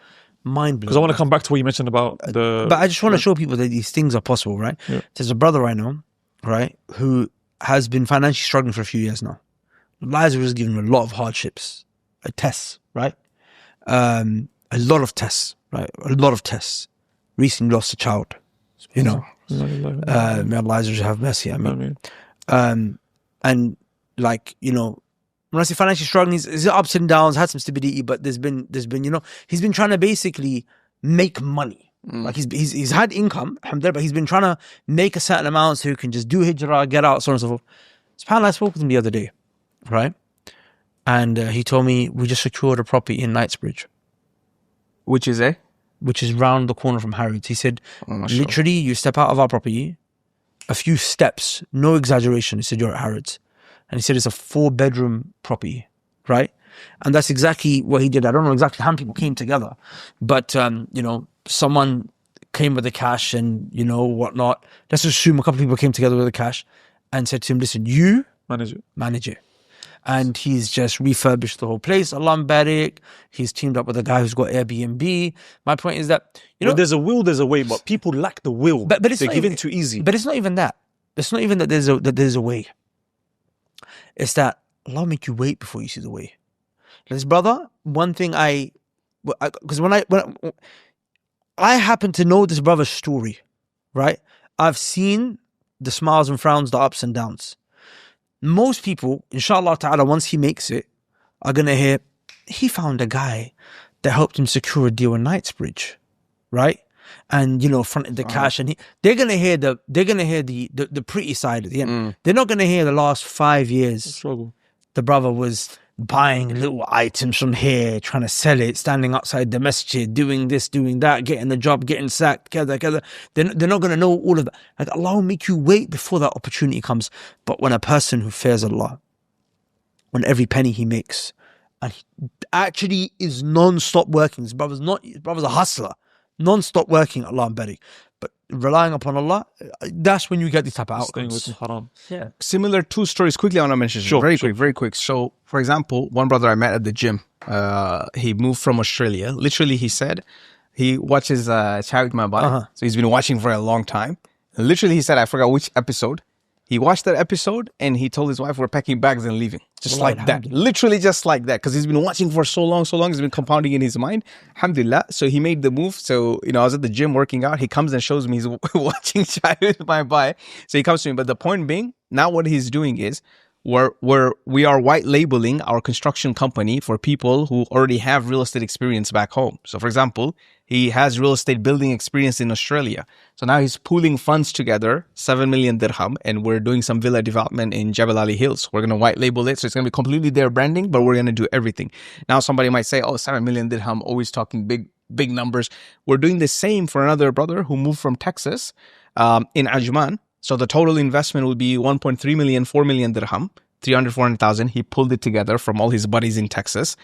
mind blown. Because I want to come back to what you mentioned about the... But I just want to show people that these things are possible, right? Yeah. There's a brother I know, right, who has been financially struggling for a few years now. Lives was given him a lot of hardships, tests, right? A lot of tests, right? A lot of tests. Recently lost a child, May Allah have mercy. I mean. And like, when I say financially struggling, he's ups and downs, had some stability, but there's been, he's been trying to basically make money. Like he's had income, alhamdulillah, but he's been trying to make a certain amount so he can just do hijrah, get out, so on and so forth. SubhanAllah, I spoke with him the other day, right? And he told me we just secured a property in Knightsbridge. Which is round the corner from Harrods. He said, literally, you step out of our property, a few steps, no exaggeration. He said, you're at Harrods. And he said, it's a 4-bedroom property, right? And that's exactly what he did. I don't know exactly how many people came together, but, someone came with the cash and, whatnot. Let's assume a couple of people came together with the cash and said to him, listen, you manage it. and he's just refurbished the whole place. Allah barik. He's teamed up with a guy who's got Airbnb. My point is that, you know, When there's a will, there's a way, but people lack the will. but it's They not give even, in too easy. But it's not even that. It's not even that there's a way. It's that Allah make you wait before you see the way. This brother, one thing because when I happen to know this brother's story, right? I've seen the smiles and frowns, the ups and downs. Most people, inshallah ta'ala, once he makes it, are going to hear, he found a guy that helped him secure a deal in Knightsbridge, right? And, you know, fronted the cash, and they're going to hear the pretty side at the end. They're not going to hear the last 5 years. Struggle. The brother was buying little items from here, trying to sell it, standing outside the masjid, doing this, doing that, getting the job, getting sacked, kada, kada. They're not going to know all of that. Like, Allah will make you wait before that opportunity comes. But when a person who fears Allah, when every penny he makes, and he actually is non-stop working, his brother's a hustler, non-stop working, Allah barik, but relying upon Allah, that's when you get these type of Staying outcomes. with haram. Yeah. Similar two stories quickly I want to mention. Sure, Very quick. So, for example, one brother I met at the gym, he moved from Australia. Literally, he said he watches Chawit Mabai. So he's been watching for a long time. Literally, he said, I forgot which episode. He watched that episode and he told his wife, we're packing bags and leaving. Just Wallahi, like that. Literally just like that. Because he's been watching for so long. He's been compounding in his mind. Alhamdulillah. So he made the move. So, you know, I was at the gym working out. He comes and shows me he's watching Chawit Mabai. So he comes to me. But the point being, now what he's doing is, we are white labeling our construction company for people who already have real estate experience back home. So for example, he has real estate building experience in Australia. So now he's pooling funds together, 7 million dirham, and we're doing some villa development in Jebel Ali Hills. We're going to white label it. So it's going to be completely their branding, but we're going to do everything. Now somebody might say, oh, 7 million dirham, always talking big numbers. We're doing the same for another brother who moved from Texas in Ajman. So the total investment will be 1.3 million, 4 million dirham, 400,000. He pulled it together from all his buddies in Texas.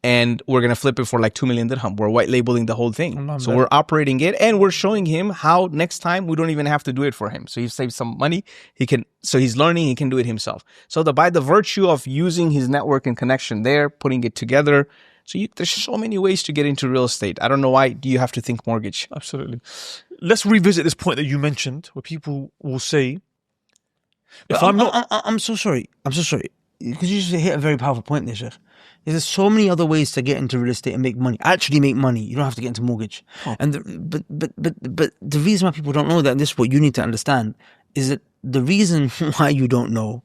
And we're going to flip it for like 2 million dirham. We're white labeling the whole thing. So we're operating it and we're showing him how next time we don't even have to do it for him. So he saves some money. So he's learning, he can do it himself. So by the virtue of using his network and connection there, putting it together. So there's so many ways to get into real estate. I don't know why do you have to think mortgage? Absolutely. Let's revisit this point that you mentioned, where people will say, I'm so sorry. Because you just hit a very powerful point there, Sheikh. There's so many other ways to get into real estate and make money. Actually make money. You don't have to get into mortgage. And but the reason why people don't know that, and this is what you need to understand, is that the reason why you don't know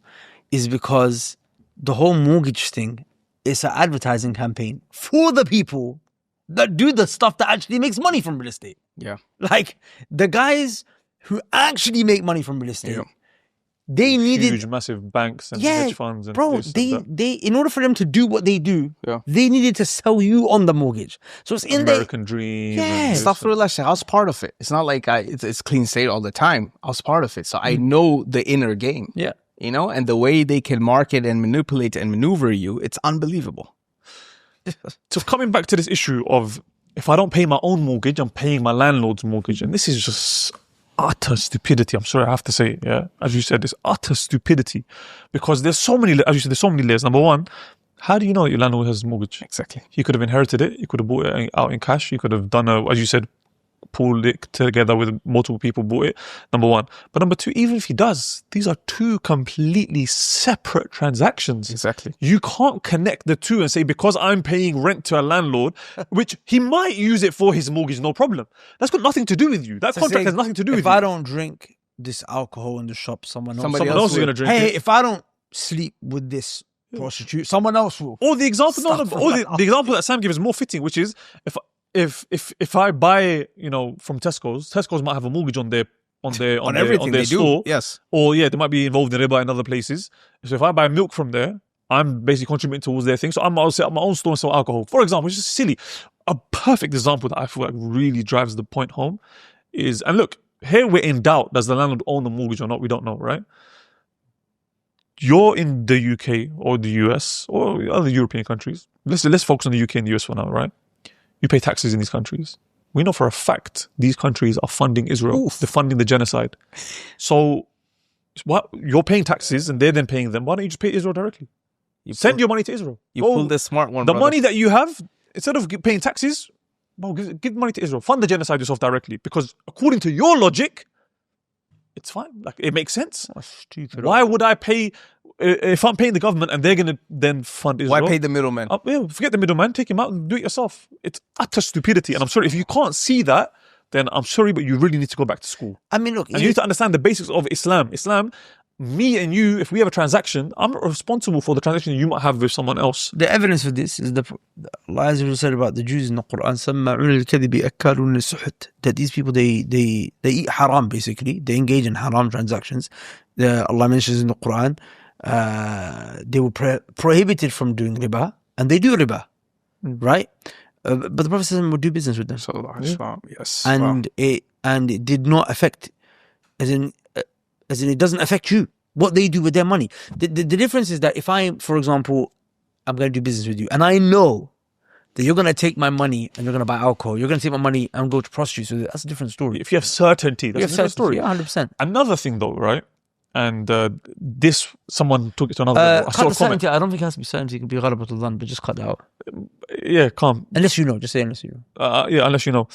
is because the whole mortgage thing is an advertising campaign for the people that do the stuff that actually makes money from real estate. Yeah. Like the guys who actually make money from real estate. They needed huge, massive banks and hedge funds. And bro, they in order for them to do what they do, they needed to sell you on the mortgage. So it's in American Dream. Yeah. Astaghfirullah, I was part of it. It's not like it's clean slate all the time. I was part of it. So I know the inner game. Yeah. You know, and the way they can market and manipulate and maneuver you, it's unbelievable. So coming back to this issue of, if I don't pay my own mortgage, I'm paying my landlord's mortgage. And this is just utter stupidity. I'm sorry, I have to say it, yeah. As you said, it's utter stupidity, because there's so many, as you said, there's so many layers. Number one, how do you know that your landlord has a mortgage? Exactly. He could have inherited it. You could have bought it out in cash. You could have done as you said, pulled it together with multiple people, bought it. Number one. But number two, even if he does, these are two completely separate transactions. Exactly. You can't connect the two and say, because I'm paying rent to a landlord, which he might use it for his mortgage, no problem. That's got nothing to do with you. That contract has nothing to do with you. If I don't drink this alcohol in the shop, someone else is going to drink it. Hey, if I don't sleep with this prostitute, someone else will. Or the example, the example that Sam gave is more fitting, which is if I buy, from Tesco's might have a mortgage on their everything they store. Do. Yes. Or they might be involved in riba in other places. So if I buy milk from there, I'm basically contributing towards their thing. So I'll set up my own store and sell alcohol. For example, which is silly. A perfect example that I feel like really drives the point home is, and look, here we're in doubt, does the landlord own the mortgage or not? We don't know, right? You're in the UK or the US or other European countries. Let's focus on the UK and the US for now, right? You pay taxes in these countries. We know for a fact these countries are funding Israel. Oof. They're funding the genocide. So you're paying taxes and they're then paying them. Why don't you just pay Israel directly? Send your money to Israel. You pulled the smart one, The brother. money that you have, instead of paying taxes, bro, give money to Israel. Fund the genocide yourself directly. Because according to your logic, it's fine. Like, it makes sense. Stupid. Why would I pay, if I'm paying the government and they're going to then fund Israel? Why pay the middleman? Yeah, forget the middleman. Take him out and do it yourself. It's utter stupidity. And I'm sorry, if you can't see that, then I'm sorry, but you really need to go back to school. I mean, look, And you need to understand the basics of Islam. Islam, me and you, if we have a transaction, I'm not responsible for the transaction you might have with someone else. the evidence for this is Allah Azza wa Jalla said about the Jews in the Quran, سَمَّعُونَ الْكَذِبِ أَكَّالُونَ السُّحْتِ, that these people, they eat haram, basically. They engage in haram transactions. Allah mentions in the Quran, they were prohibited from doing riba, and they do riba, right? But the Prophet would do business with them. Yes. And it did not affect, as in it doesn't affect you, what they do with their money. The difference is that if for example, I'm going to do business with you, and I know that you're going to take my money and you're going to buy alcohol, you're going to take my money and go to prostitutes, so that's a different story. If you have certainty, that's a different story. Yeah, 100%. Another thing though, right? And this, someone took it to another level. I saw a comment. Certainty, I don't think it has to be certainty. It can be ghalabatul dhann, but just cut it out. Yeah, calm. Unless you know, just say unless you know. Yeah, unless you know.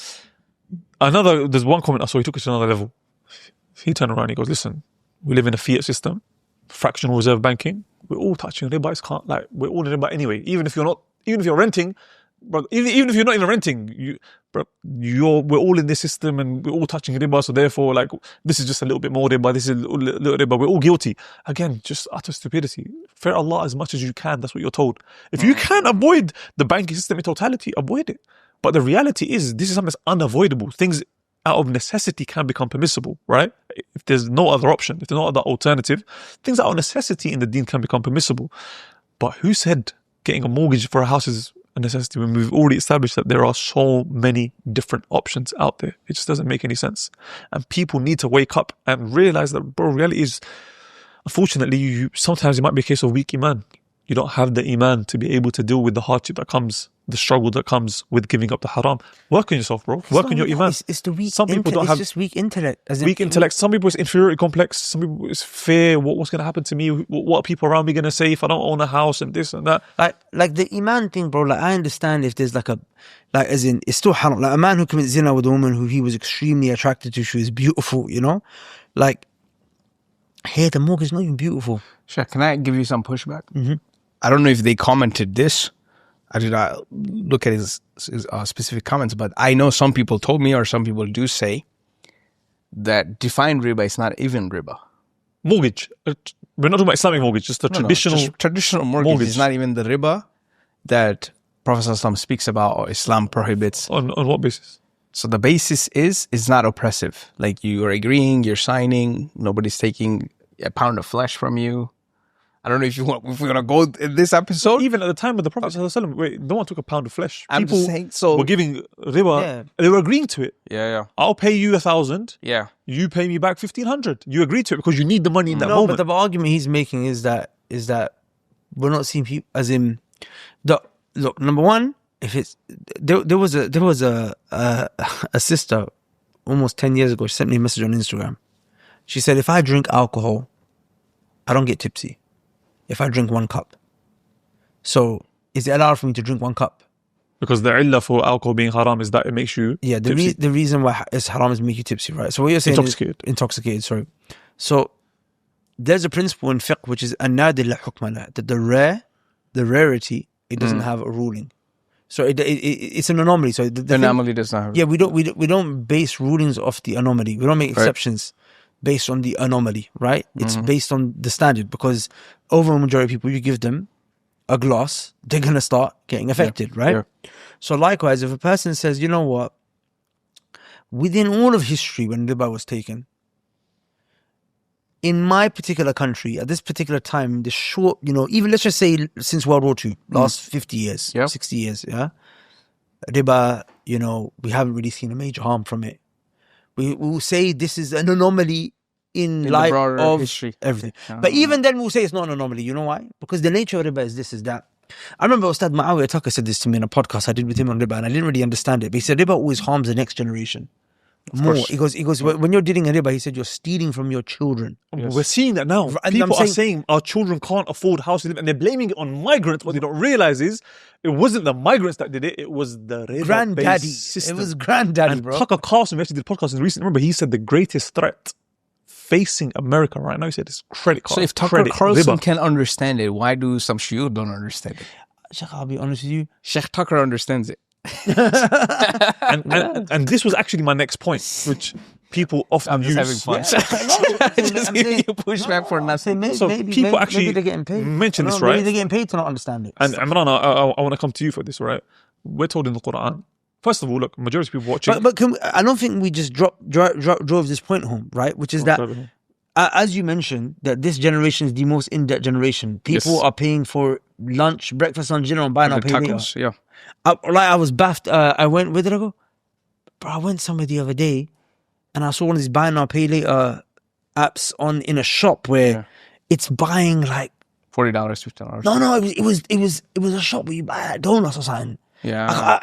There's one comment I saw, he took it to another level. He turned around, he goes, listen, we live in a fiat system, fractional reserve banking. We're all touching riba. We're all in riba anyway. Even if you're renting, bro, even if you're not even renting, we're all in this system and we're all touching riba. So therefore, like, this is just a little bit more riba. This is a little riba. We're all guilty. Again, just utter stupidity. Fear Allah as much as you can. That's what you're told. If you can avoid the banking system in totality, avoid it. But the reality is, this is something that's unavoidable. Things out of necessity can become permissible, right? If there's no other option, if there's no other alternative, things out of necessity in the deen can become permissible. But who said getting a mortgage for a house is a necessity when we've already established that there are so many different options out there? It just doesn't make any sense. And people need to wake up and realize that, bro, reality is, unfortunately, sometimes it might be a case of weak iman. You don't have the iman to be able to deal with the hardship that comes, the struggle that comes with giving up the haram. Work on yourself, bro. Work on your iman. It's the weak Some people don't have just weak intellect. weak intellect. Some people it's inferiority complex. Some people it's fear. What's going to happen to me? What are people around me going to say if I don't own a house and this and that? Like the iman thing, bro. Like, I understand if there's as in, it's still haram. Like a man who commits zina with a woman who he was extremely attracted to, she was beautiful, you know? Like, hey, the mortgage is not even beautiful. Sheikh, can I give you some pushback? Mm-hmm. I don't know if they commented this. I did not look at his specific comments, but I know some people told me, or some people do say, that defined riba is not even riba. Mortgage. We're not talking about Islamic mortgage, just the traditional just traditional mortgage is not even the riba that Prophet ﷺ speaks about or Islam prohibits. On what basis? So the basis is it's not oppressive. Like, you are agreeing, you're signing, nobody's taking a pound of flesh from you. I don't know if we're going to go in this episode. Even at the time of the Prophet ﷺ, no one took a pound of flesh. I'm People just saying, so were giving riba. Yeah. They were agreeing to it. yeah. I'll pay you 1,000. Yeah. You pay me back 1,500. You agree to it because you need the money in that No, moment. but the argument he's making is that we're not seeing people as in look. Number one, if it's there was a sister almost 10 years ago. She sent me a message on Instagram. She said, if I drink alcohol, I don't get tipsy. If I drink 1 cup. So is it allowed for me to drink 1 cup? Because the illah for alcohol being haram is that it makes you tipsy. The reason why it's haram is make you tipsy, right? So what you're saying intoxicated, sorry. So there's a principle in fiqh which is an-nadir la hukma la, that the rarity, it doesn't have a ruling. So it's an anomaly. So the anomaly does not have. Yeah, we don't base rulings off the anomaly. We don't make exceptions based on the anomaly, right? It's based on the standard, because over a majority of people, you give them a glass, they're going to start getting affected, right? Yeah. So likewise, if a person says, you know what, within all of history when riba was taken, in my particular country, at this particular time, the short, even let's just say since World War II, last 50 years, 60 years, riba, we haven't really seen a major harm from it. We will say this is an anomaly in light of history. Everything. But even then we'll say it's not an anomaly. You know why? Because the nature of riba is this, is that. I remember Ustad Muawiyah Tucker said this to me in a podcast I did with him on riba, and I didn't really understand it. But he said riba always harms the next generation. more. course. He goes, when you're dealing in riba, he said, you're stealing from your children. We're seeing that now. And People I'm are saying our children can't afford houses, and they're blaming it on migrants. What they don't realize is it wasn't the migrants that did it. It was the Granddaddy. system. It was granddaddy, And bro. Tucker Carlson, we actually did a podcast recently. Remember, he said the greatest threat facing America right now, he said, is credit cards. So if Tucker credit, Carlson riba. can understand it, why do some Shi'ud don't understand it? Sheikh, I'll be honest with you. Sheikh Tucker understands it. And this was actually my next point, which people often use. having fun. I'm saying, You push back for nothing. So people actually maybe they're getting paid. mention this, Maybe right? they're getting paid to not understand it. And Imran, I want to come to you for this, right? We're told in the Quran. First of all, look, majority of people watching. But I don't think we just drove this point home, right? Which is that, as you mentioned, that this generation is the most in-debt generation. People are paying for lunch, breakfast, lunch, dinner, and buy now, pay later. Tacos, yeah. I was baffed. I went, where did I go? Bro, I went somewhere the other day, and I saw one of these buy now, pay later apps in a shop where it's buying like $40, $50. no, it was a shop where you buy like donuts or something. Yeah.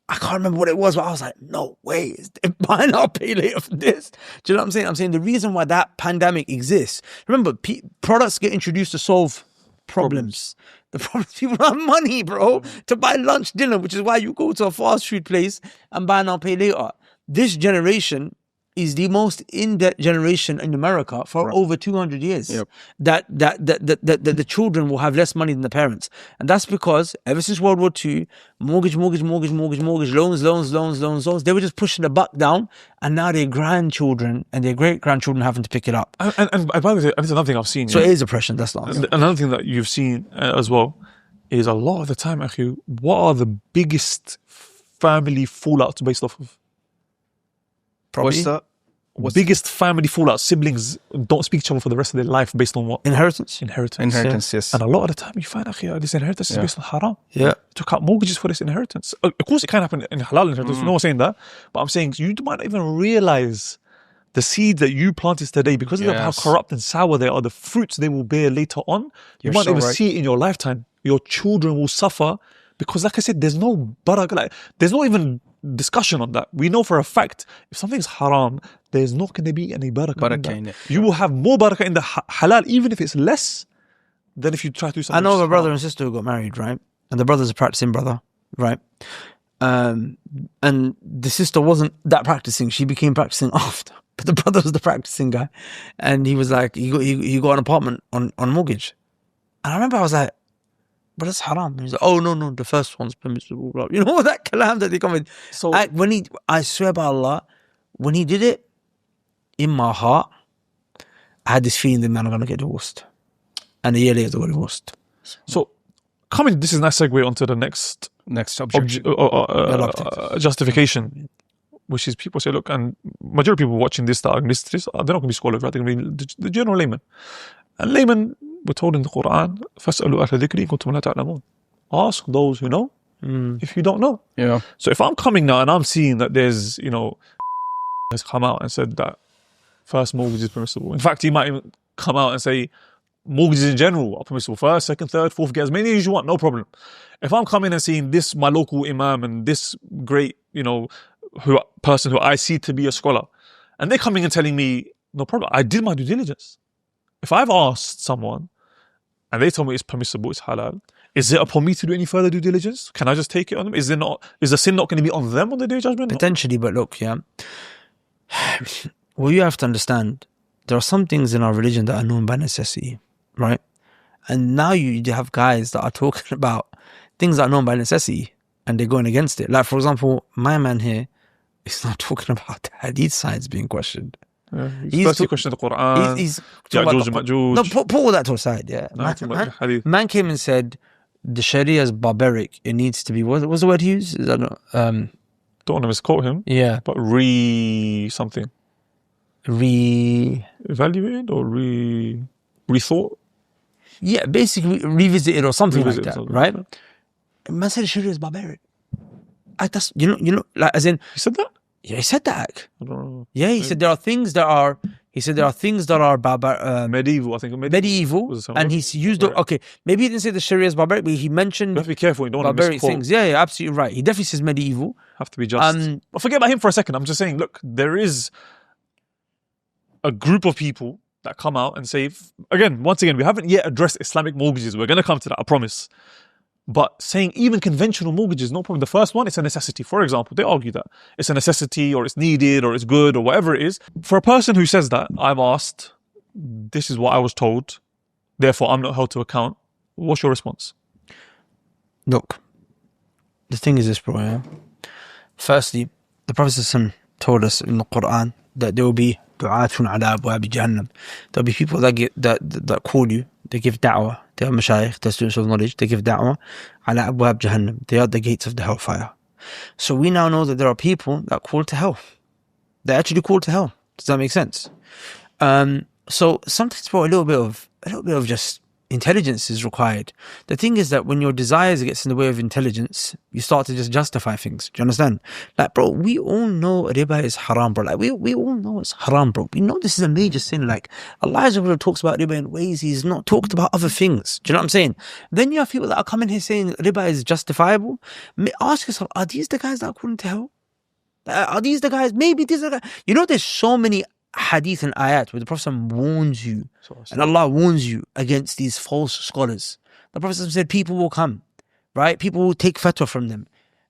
I can't remember what it was, but I was like, no way, buy now, pay later for this. Do you know what I'm saying? I'm saying the reason why that pandemic exists. Remember, products get introduced to solve problems. The problem is people don't have money, bro, to buy lunch, dinner, which is why you go to a fast food place and buy now, pay later. This generation is the most in-debt generation in America for over 200 years. Yep. That the children will have less money than the parents. And that's because ever since World War II, mortgage, loans, they were just pushing the buck down, and now their grandchildren and their great-grandchildren having to pick it up. And by the way, there's another thing I've seen. So it is oppression, that's the answer. Another thing that you've seen as well is a lot of the time, actually, what are the biggest family fallouts based off of? What's the biggest family fallout? Siblings don't speak to each other for the rest of their life based on what? Inheritance? Inheritance, yes. And a lot of the time you find this inheritance is based on haram. Yeah. Took out mortgages for this inheritance. Of course it can happen in halal inheritance, no one's saying that. But I'm saying you might not even realize the seed that you planted today, because of how corrupt and sour they are, the fruits they will bear later on, you might not even see it in your lifetime. Your children will suffer because, like I said, there's no barakah. Like, there's not even discussion on that. We know for a fact, if something's haram, there's not going to be any barakah in that. You will have more barakah in the halal, even if it's less than if you try to do something. I know of a brother and sister who got married, right? And the brother's a practicing brother, right? And the sister wasn't that practicing. She became practicing after. But the brother was the practicing guy. And he was like, he got an apartment on mortgage. And I remember I was like, but that's haram. And he's like, oh, no, the first one's permissible. You know that kalam that they come with? So I swear by Allah, when he did it, in my heart, I had this feeling that, man, I'm going to get divorced. And a year later, I got divorced. So, this is a nice segue onto the next justification, which is people say, look, and majority of people watching this that are they're not going to be scholars, right? They're going to be the general layman. And laymen, we're told in the Quran, فَاسْأَلُوا أَهْلَ الذِّكْرِ إِن كُنتُمْ لَا تَعْلَمُونَ. Ask those who know if you don't know. Yeah. So if I'm coming now and I'm seeing that there's, has come out and said that first mortgage is permissible. In fact, he might even come out and say mortgages in general are permissible. First, second, third, fourth, get as many as you want, no problem. If I'm coming and seeing this, my local imam and this great, person who I see to be a scholar, and they're coming and telling me, no problem, I did my due diligence. If I've asked someone and they tell me it's permissible, it's halal, is it upon me to do any further due diligence? Can I just take it on them? Is the sin not going to be on them on the day of judgment? Potentially, but look, well, you have to understand, there are some things in our religion that are known by necessity, right? And now you have guys that are talking about things that are known by necessity and they're going against it. Like, for example, my man here is not talking about the hadith science being questioned. Yeah, he's questioned the Quran. He's No, put all that to a side. Yeah, man came and said the Sharia is barbaric. It needs to be. What's the word he used? Don't want to misquote him. Yeah, but something. Evaluated or rethought. Yeah, basically revisited or something like that, right? Man said the Sharia is barbaric. That's like as in he said that. Yeah, he said that. I don't know. Yeah, he said there are things that are. He said there are things that are medieval, I think. medieval, was the and word? he's used Right. okay. Maybe he didn't say the Sharia is barbaric, but he mentioned You have to be careful. You don't want to barbaric misquote. things. Yeah, absolutely right. He definitely says medieval. Have to be just. But forget about him for a second. I'm just saying, look, there is a group of people that come out and say, once again, we haven't yet addressed Islamic mortgages. We're going to come to that, I promise. But saying even conventional mortgages, no problem. The first one, it's a necessity. For example, they argue that it's a necessity or it's needed or it's good or whatever it is. For a person who says that, I'm asked, this is what I was told, therefore I'm not held to account. What's your response? Look, the thing is this, bro. Yeah? Firstly, the Prophet ﷺ told us in the Quran that there will be du'atun ala abwabi jahannam. There'll be people that call you, they give da'wah, they are mashayikh, they're students of knowledge, they give da'wah ala abwab jahannam. They are the gates of the hellfire. So we now know that there are people that call to hell. They actually call to hell. Does that make sense? So sometimes, bro, a little bit of just intelligence is required. The thing is that when your desires gets in the way of intelligence, you start to just justify things. Do you understand? Like, bro, we all know riba is haram, bro. Like, we all know it's haram, bro. We know this is a major sin. Like, Allah talks about riba in ways He's not talked about other things. Do you know what I'm saying? Then you have people that are coming here saying riba is justifiable. Ask yourself, are these the guys that are calling to hell? Are these the guys? Maybe these are the guys. You know, there's so many hadith and ayat where the Prophet warns you and Allah warns you against these false scholars. The Prophet said people will come, right? People will take fatwa from them.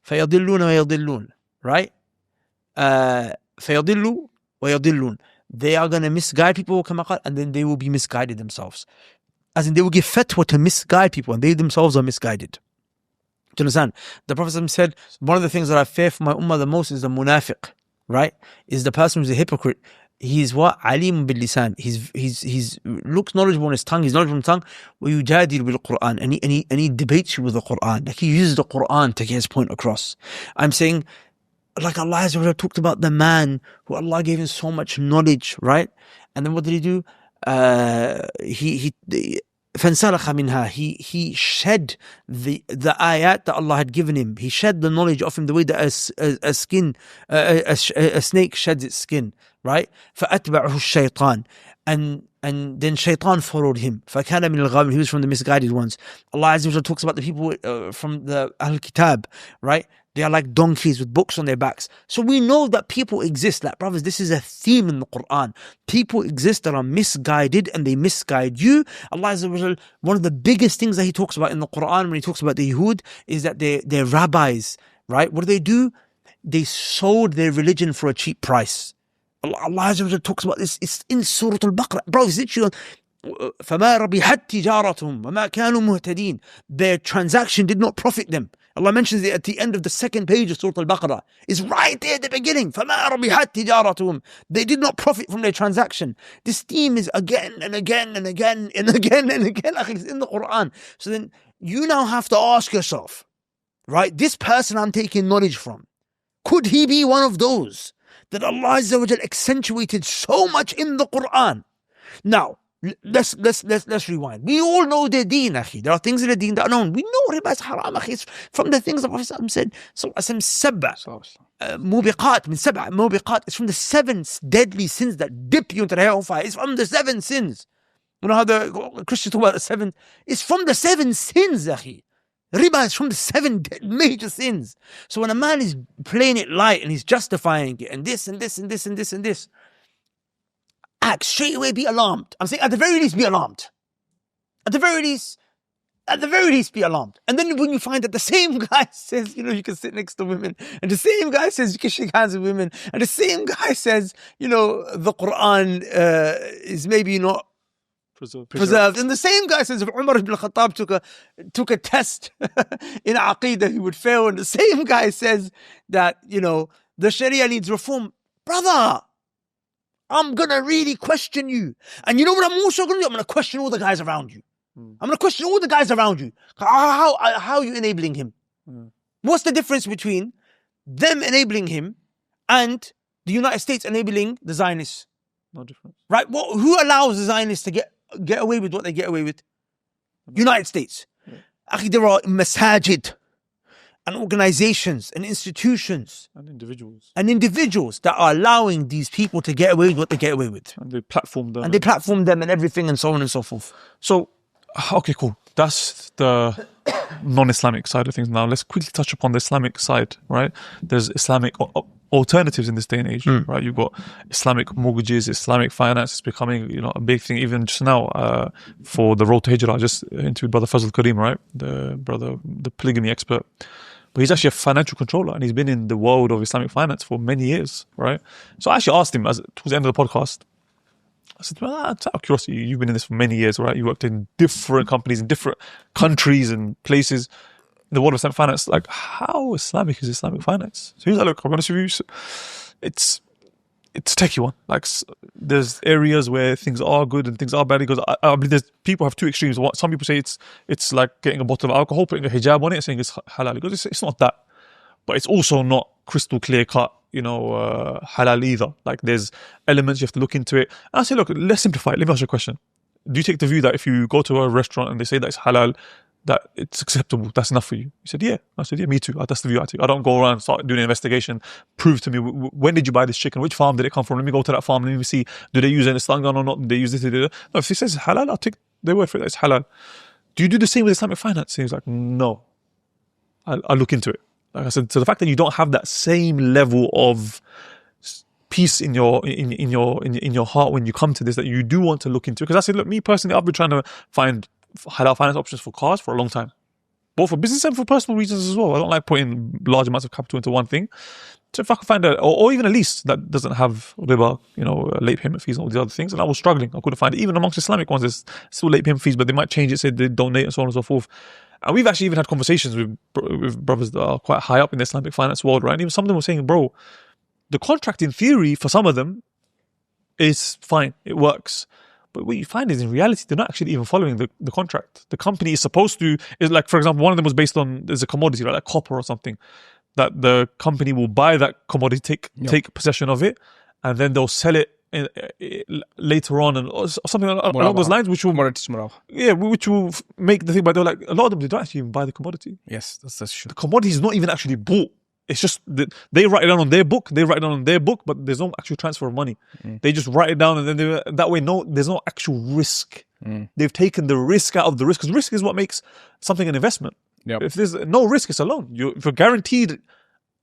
فَيَضِلُّونَ وَيَضِلُّونَ, right? فَيَضِلُّوا وَيَضِلُّونَ. They are going to misguide people, and then they will be misguided themselves. As in, they will give fatwa to misguide people and they themselves are misguided. Do you understand? The Prophet said, one of the things that I fear for my ummah the most is the munafiq, right? Is the person who's a hypocrite. He's what? Alim bil lisan. He's looks knowledgeable on his tongue. He's knowledgeable on his tongue. وَيُجَادِلُ بِالْقُرْآنِ. And he debates you with the Quran. Like, he uses the Quran to get his point across. I'm saying, like, Allah Azza wa Jalla talked about the man who Allah gave him so much knowledge, right? And then what did he do? فَانْسَلَخَ مِنْهَا. He shed the ayat that Allah had given him. He shed the knowledge of him the way that a snake sheds its skin, right? فَأَتْبَعُهُ الشَّيْطَانِ. And then shaitan followed him. فَكَانَ مِنَ الْغَاوِينَ. He was from the misguided ones. Allah Azza wa Jalla talks about the people from the Ahl Kitab, right? They are like donkeys with books on their backs. So we know that people exist. Like, brothers, this is a theme in the Quran. People exist that are misguided and they misguide you. Allah Azza wa Jalla, one of the biggest things that He talks about in the Quran when He talks about the Yahud is that they're rabbis, right? What do? They sold their religion for a cheap price. Allah Azza wa Jalla talks about this. It's in Surah Al-Baqarah. Bro, it's literally فَمَا رَبِحَتْ تِجَارَتُهُمْ وَمَا كَانُوا مُهْتَدِينَ. Their transaction did not profit them. Allah mentions it at the end of the second page of Surah Al-Baqarah. It's right there at the beginning. فَمَا رَبِحَتْ تِجَارَتُهُمْ. They did not profit from their transaction. This theme is again and again and again and again and again. It's in the Quran. So then you now have to ask yourself, right? This person I'm taking knowledge from, could he be one of those that Allah Azza wa Jalla accentuated so much in the Quran? Now, let's rewind. We all know the deen, akhi. There are things in the deen that are known. We know riba is haram, akhi. It's from the things the Prophet said, sab'a mubiqat, min sab'a mubiqat. It's from the 7 deadly sins that dip you into the hellfire. It's from the 7 sins. You know how the Christians talk about the 7? It's from the 7 sins, akhi. Riba is from the 7 major sins. So when a man is playing it light and he's justifying it and this and this and this and this and this, act straight away, be alarmed. I'm saying at the very least be alarmed. At the very least be alarmed. And then when you find that the same guy says, you can sit next to women, and the same guy says you can shake hands with women, and the same guy says, the Quran is maybe not preserved. And the same guy says if Umar ibn Khattab took a test in Aqidah, he would fail. And the same guy says that, the Sharia needs reform. Brother, I'm going to really question you. And you know what I'm also going to do? I'm going to question all the guys around you. I'm going to question all the guys around you. How are you enabling him? What's the difference between them enabling him and the United States enabling the Zionists? No difference. Right? Who allows the Zionists to get away with what they get away with? United States. There are masajid and organizations and institutions And individuals. and individuals that are allowing these people to get away with what they get away with. And they platform them. And they platform them and everything and so on and so forth. So, okay, cool. That's the non-Islamic side of things. Now, let's quickly touch upon the Islamic side, right? There's Islamic alternatives in this day and age, right? You've got Islamic mortgages, Islamic finance is becoming, a big thing. Even just now, for the road to Hijrah, I just interviewed Brother Fazl Kareem, right? The polygamy expert. But he's actually a financial controller, and he's been in the world of Islamic finance for many years, right? So I actually asked him towards the end of the podcast, I said, well, out of curiosity, you've been in this for many years, right? You worked in different companies in different countries and places in the world of Islamic finance. Like, how Islamic is Islamic finance? So he was like, look, I'll be honest with you, it's a techie one. Like, there's areas where things are good and things are bad. Because I believe there's people have two extremes. Some people say it's like getting a bottle of alcohol, putting a hijab on it, and saying it's halal. Because it's not that, but it's also not crystal clear cut, halal either. Like, there's elements you have to look into it. And I say, look, let's simplify it. Let me ask you a question. Do you take the view that if you go to a restaurant and they say that it's halal, that it's acceptable, that's enough for you? He said, yeah. I said, yeah, me too. That's the view I take. I don't go around and start doing an investigation. Prove to me, when did you buy this chicken? Which farm did it come from? Let me go to that farm. Let me see, do they use any slangan or not? Do they use this? No, if he says it's halal, I'll take their word for it. It's halal. Do you do the same with Islamic finance? He was like, no. I'll look into it. Like I said, so the fact that you don't have that same level of peace in your heart when you come to this, that you do want to look into it. Because I said, look, me personally, I've been trying to find halal finance options for cars for a long time, both for business and for personal reasons as well. I don't like putting large amounts of capital into one thing. So if I can find or even a lease that doesn't have riba, late payment fees and all these other things, and I was struggling, I couldn't find it. Even amongst Islamic ones, there's still late payment fees, but they might change it, say they donate and so on and so forth. And we've actually even had conversations with brothers that are quite high up in the Islamic finance world, right? And even some of them were saying, bro, the contract in theory for some of them is fine, it works. But what you find is in reality, they're not actually even following the contract. The company is supposed to, like, for example, one of them was based on, there's a commodity, right, like copper or something, that the company will buy that commodity, take possession of it, and then they'll sell it later on, and or something along those lines, which will which will make the thing. But they're like, a lot of them, they don't actually even buy the commodity. Yes, that's true. The commodity is not even actually bought. It's just that they write it down on their book. But there's no actual transfer of money. They just write it down, and then that way, there's no actual risk. They've taken the risk out of the risk, because risk is what makes something an investment. Yep. If there's no risk, it's a loan. If you're guaranteed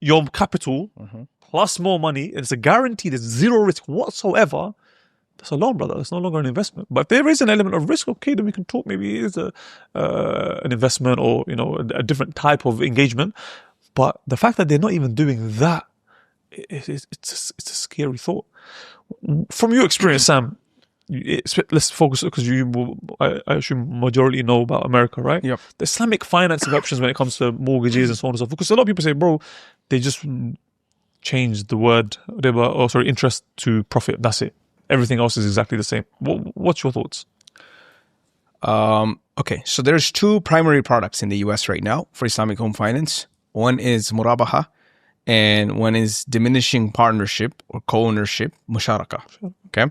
your capital plus more money, and it's a guarantee, there's zero risk whatsoever, that's a loan, brother. It's no longer an investment. But if there is an element of risk, okay, then we can talk. Maybe it is an investment, or a different type of engagement. But the fact that they're not even doing that, it's a scary thought. From your experience, Sam, let's focus, because I assume majority know about America, right? Yep. The Islamic financing options when it comes to mortgages and so on and so forth. Because a lot of people say, bro, they just changed the word riba, interest to profit. That's it. Everything else is exactly the same. What's your thoughts? Okay, so there's two primary products in the US right now for Islamic home finance. One is murabaha, and one is diminishing partnership or co-ownership, musharaka. Sure. Okay,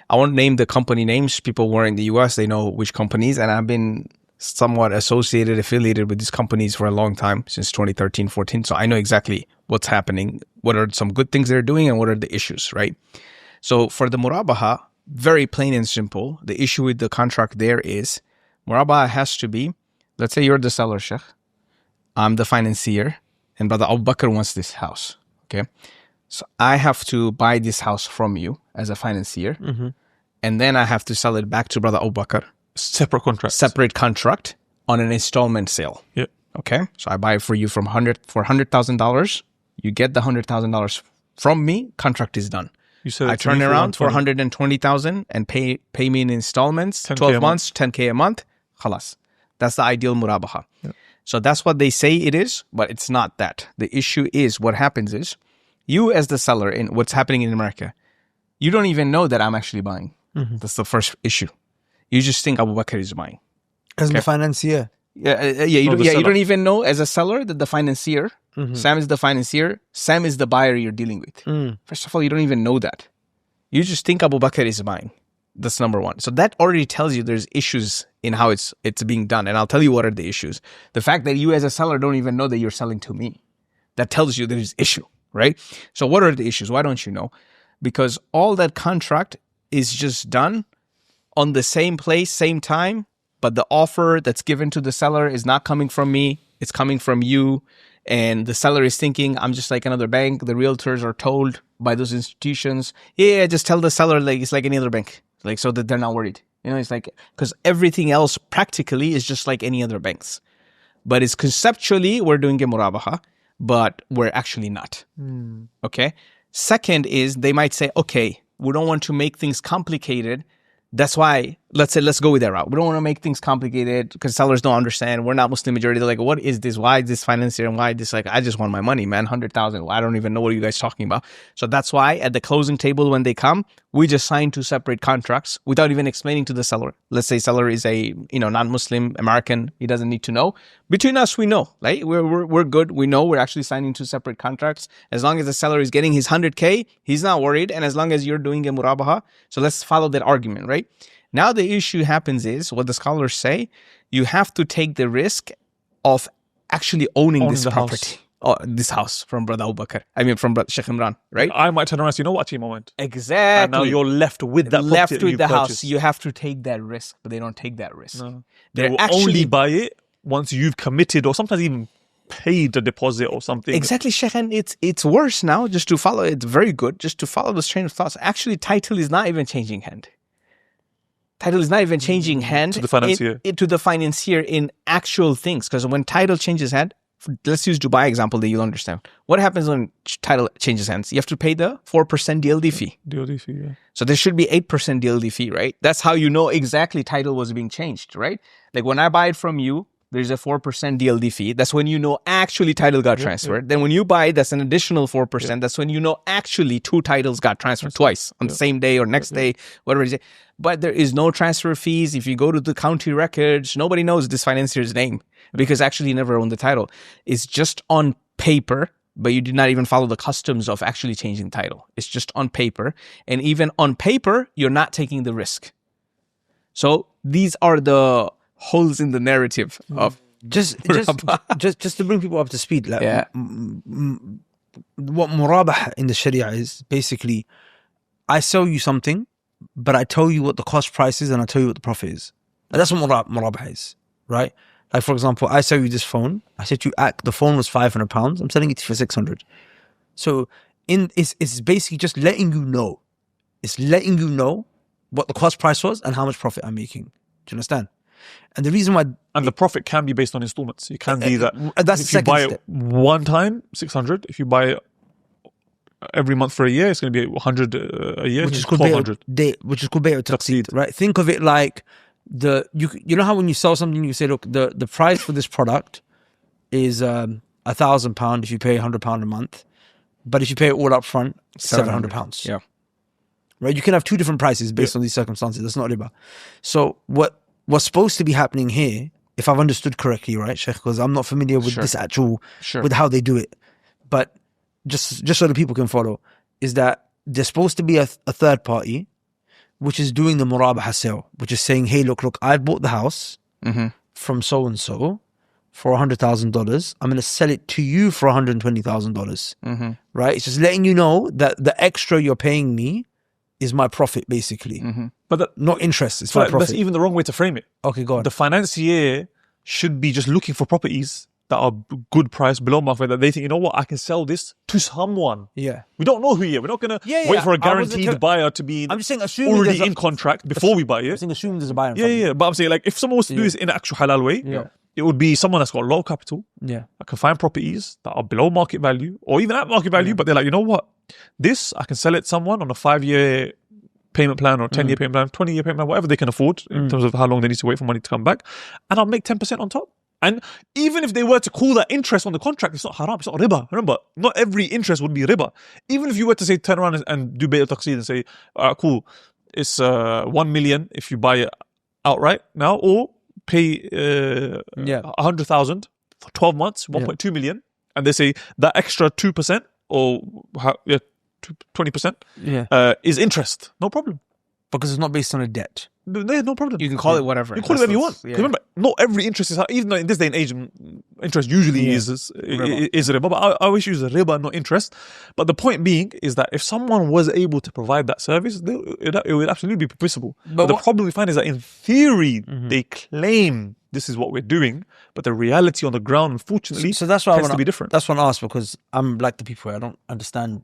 I won't name the company names. People who are in the US, they know which companies, and I've been somewhat affiliated with these companies for a long time, since 2013, 14. So I know exactly what's happening, what are some good things they're doing, and what are the issues, right? So for the murabaha, very plain and simple, the issue with the contract there is murabaha has to be, let's say you're the seller, Sheikh. I'm the financier, and Brother Abu Bakr wants this house. Okay, so I have to buy this house from you as a financier, and then I have to sell it back to Brother Abu Bakr. Separate contract on an installment sale. Yeah. Okay, so I buy it for you for $100,000. You get the $100,000 from me. Contract is done. I turn it around for $120,000 and pay me in installments. 12 months, $10K a month. Khalas. That's the ideal murabaha. Yeah. So that's what they say it is, but it's not that. The issue is, what happens is, you as the seller, in what's happening in America, you don't even know that I'm actually buying. That's the first issue. You just think Abu Bakr is buying. As the financier. You don't even know as a seller that the financier, Sam is the financier, Sam is the buyer you're dealing with. First of all, you don't even know that. You just think Abu Bakr is buying. That's number one. So that already tells you there's issues in how it's being done. And I'll tell you what are the issues. The fact that you as a seller don't even know that you're selling to me, that tells you there's issue, right? So what are the issues? Why don't you know? Because all that contract is just done on the same place, same time, but the offer that's given to the seller is not coming from me, it's coming from you. And the seller is thinking, I'm just like another bank. The realtors are told by those institutions, yeah, just tell the seller like it's like any other bank, like so that they're not worried. You know, it's like, because everything else practically is just like any other banks. But it's conceptually, we're doing a murabaha, but we're actually not. Okay. Second is they might say, okay, we don't want to make things complicated. That's why, let's go with that route. We don't want to make things complicated because sellers don't understand. We're not Muslim majority. They're like, what is this? Why is this financier? And why is this? Like, I just want my money, man. 100,000. I don't even know what you guys talking about. So that's why at the closing table, when they come, we just sign 2 separate contracts without even explaining to the seller. Let's say seller is a, non-Muslim American. He doesn't need to know. Between us, we know, right? We're good. We know we're actually signing 2 separate contracts. As long as the seller is getting his 100K, he's not worried. And as long as you're doing a murabaha, so let's follow that argument, right? Now the issue happens is, what the scholars say, you have to take the risk of actually owning this property. Oh, this house from Brother Abu Bakr. I mean, from Brother Sheikh Imran, right? I might turn around and say, you know what, team, I went. Exactly. And now you're left with that left property with the house. purchased. You have to take that risk, but they don't take that risk. No. They're They will actually only buy it once you've committed or sometimes even paid the deposit or something. Exactly, Sheikh, and it's worse now. Just to follow, it's very good. Just to follow this train of thoughts. Actually, title is not even changing hand. Title is not even changing hand to the financier. To the financier in actual things. Because when title changes hand, let's use Dubai example that you'll understand. What happens when title changes hands? You have to pay the 4% DLD fee. DLD fee, yeah. So there should be 8% DLD fee, right? That's how you know exactly title was being changed, right? Like when I buy it from you, there's a 4% DLD fee. That's when you know actually title got transferred. Then when you buy it, that's an additional 4%. That's when you know actually 2 titles got transferred twice on the same day or next day, whatever it is. But there is no transfer fees. If you go to the county records, nobody knows this financier's name because actually he never owned the title. It's just on paper, but you did not even follow the customs of actually changing title. It's just on paper. And even on paper, you're not taking the risk. So these are the holes in the narrative of just to bring people up to speed. Like, what murabah in the Sharia is basically, I sell you something, but I tell you what the cost price is and I tell you what the profit is. And that's what murabah is, right? Like for example, I sell you this phone. I said to you, the phone was £500. I'm selling it for 600. So it's basically just letting you know. It's letting you know what the cost price was and how much profit I'm making. Do you understand? And the reason why... And the profit can be based on installments. You can be that. That's if the you buy second it one time, 600. If you buy it every month for a year, it's going to be 100 a year, which is 1,200. Which is called bay'u taqseed, right? Think of it like you know how when you sell something, you say, look, the price for this product is £1,000 if you pay £100 a month, but if you pay it all up front, £700. Yeah. Right? You can have 2 different prices based on these circumstances. That's not riba. So what's supposed to be happening here, if I've understood correctly, right, Sheikh, because I'm not familiar with this with how they do it, but just so the people can follow, is that there's supposed to be a third party which is doing the murabaha sale, which is saying, hey, look, I've bought the house from so-and-so for $100,000. I'm going to sell it to you for $120,000, right? It's just letting you know that the extra you're paying me is my profit, basically. But not interest, it's my profit. That's even the wrong way to frame it. Okay, go on. The financier should be just looking for properties that are good price, below market, that they think, you know what, I can sell this to someone. Yeah. We don't know who yet. We're not going to wait for a guaranteed buyer to be I'm just saying, already in contract before we buy it. I'm saying assuming there's a buyer. Yeah. But I'm saying, like, if someone was to do this in an actual halal way, it would be someone that's got low capital. Yeah. I can find properties that are below market value or even at market value, but they're like, you know what, this, I can sell it to someone on a 5-year payment plan or 10-year payment plan, 20-year payment plan, whatever they can afford in terms of how long they need to wait for money to come back. And I'll make 10% on top. And even if they were to call that interest on the contract, it's not haram, it's not riba. Remember, not every interest would be riba. Even if you were to say, turn around and do bay'u taqseed and say, cool, it's 1 million if you buy it outright now, or pay 100,000 for 12 months, 1.2 million. And they say that extra 2% or 20% is interest. No problem. Because it's not based on a debt. there's no problem. You can call it whatever. You can call it whatever you want. Yeah. Remember, not every interest is, even though in this day and age, interest usually is riba. But I always use riba, not interest. But the point being is that if someone was able to provide that service, it would absolutely be permissible. But the problem we find is that in theory, they claim this is what we're doing, but the reality on the ground, unfortunately, so that's why tends to be different. That's what I asked, because I'm like the people, I don't understand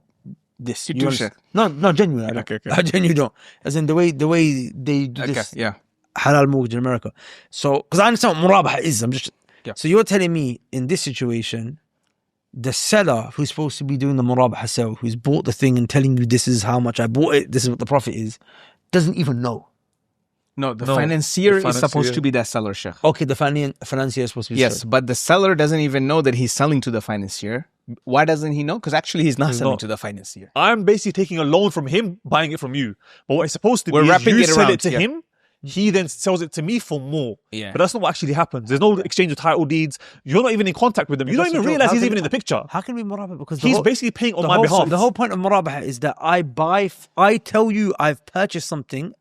this. You do, Sheikh. No, genuinely, I don't. Okay. I genuinely don't. As in the way they do this halal mortgage in America. So, because I understand what murabaha is, so you're telling me in this situation, the seller who's supposed to be doing the murabaha sale, who's bought the thing and telling you this is how much I bought it, this is what the profit is, doesn't even know. No, the financier is supposed to be that seller, Sheikh. Okay, the financier is supposed to be yes, but the seller doesn't even know that he's selling to the financier. Why doesn't he know? Because actually he's not selling to the financier. I'm basically taking a loan from him, buying it from you. But what it's supposed to be is you sell it to him, he then sells it to me for more. Yeah. But that's not what actually happens. There's no exchange of title deeds. You're not even in contact with him. You don't even realize he's even in the picture. How can we murabaha? Because he's basically paying on my behalf. The whole point of murabaha is that I tell you I've purchased something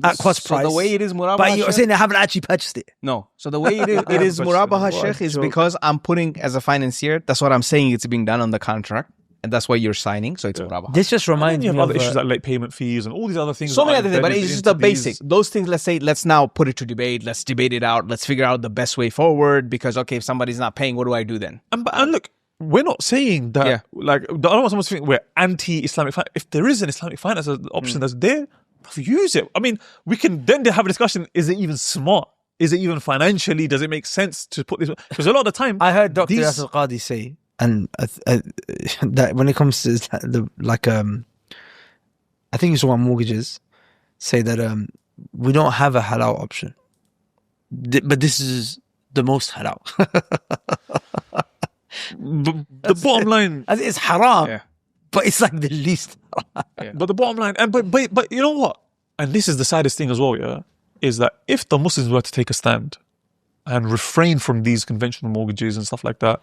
at cost price. So the way it is murabaha, but you're saying I haven't actually purchased it. No. So the way it is murabaha, Sheikh, is because I'm putting as a financier. That's what I'm saying. It's being done on the contract, and that's why you're signing. So it's murabaha. This just reminds me of other issues like late payment fees and all these other things. So many other things, but it's just the basic. Those things. Let's now put it to debate. Let's debate it out. Let's figure out the best way forward. Because if somebody's not paying, what do I do then? And look, we're not saying that. Like, I don't want someone to think we're anti-Islamic finance. If there is an Islamic finance option that's there, use it. I mean, we can then have a discussion. Is it even smart? Is it even financially? Does it make sense to put this? Because a lot of the time, I heard Dr. Yasir Qadi say, and that when it comes to I think it's on mortgages, say that we don't have a halal option, but this is the most halal. the bottom line, it's haram. But it's like the least. But the bottom line, but you know what? And this is the saddest thing as well, is that if the Muslims were to take a stand and refrain from these conventional mortgages and stuff like that,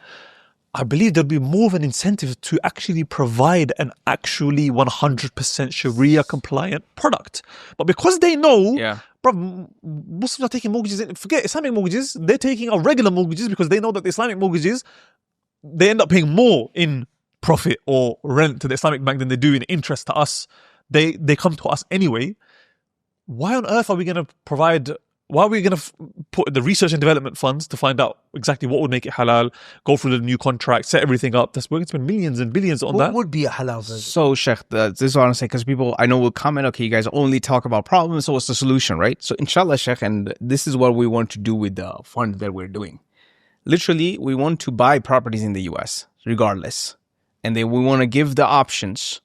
I believe there'd be more of an incentive to actually provide an actually 100% Sharia compliant product. But because they know, bro, Muslims are taking mortgages, forget Islamic mortgages, they're taking our regular mortgages because they know that the Islamic mortgages, they end up paying more in profit or rent to the Islamic bank than they do in interest to us. They come to us anyway. Why on earth are we going to provide? Why are we going to put the research and development funds to find out exactly what would make it halal, go through the new contract, set everything up? We're going to spend millions and billions on that. What would be a halal version? So, Sheikh, this is what I'm saying, because people I know will comment, okay, you guys only talk about problems, so what's the solution, right? So, inshallah, Sheikh, and this is what we want to do with the fund that we're doing. Literally, we want to buy properties in the US, regardless. And then we want to give the options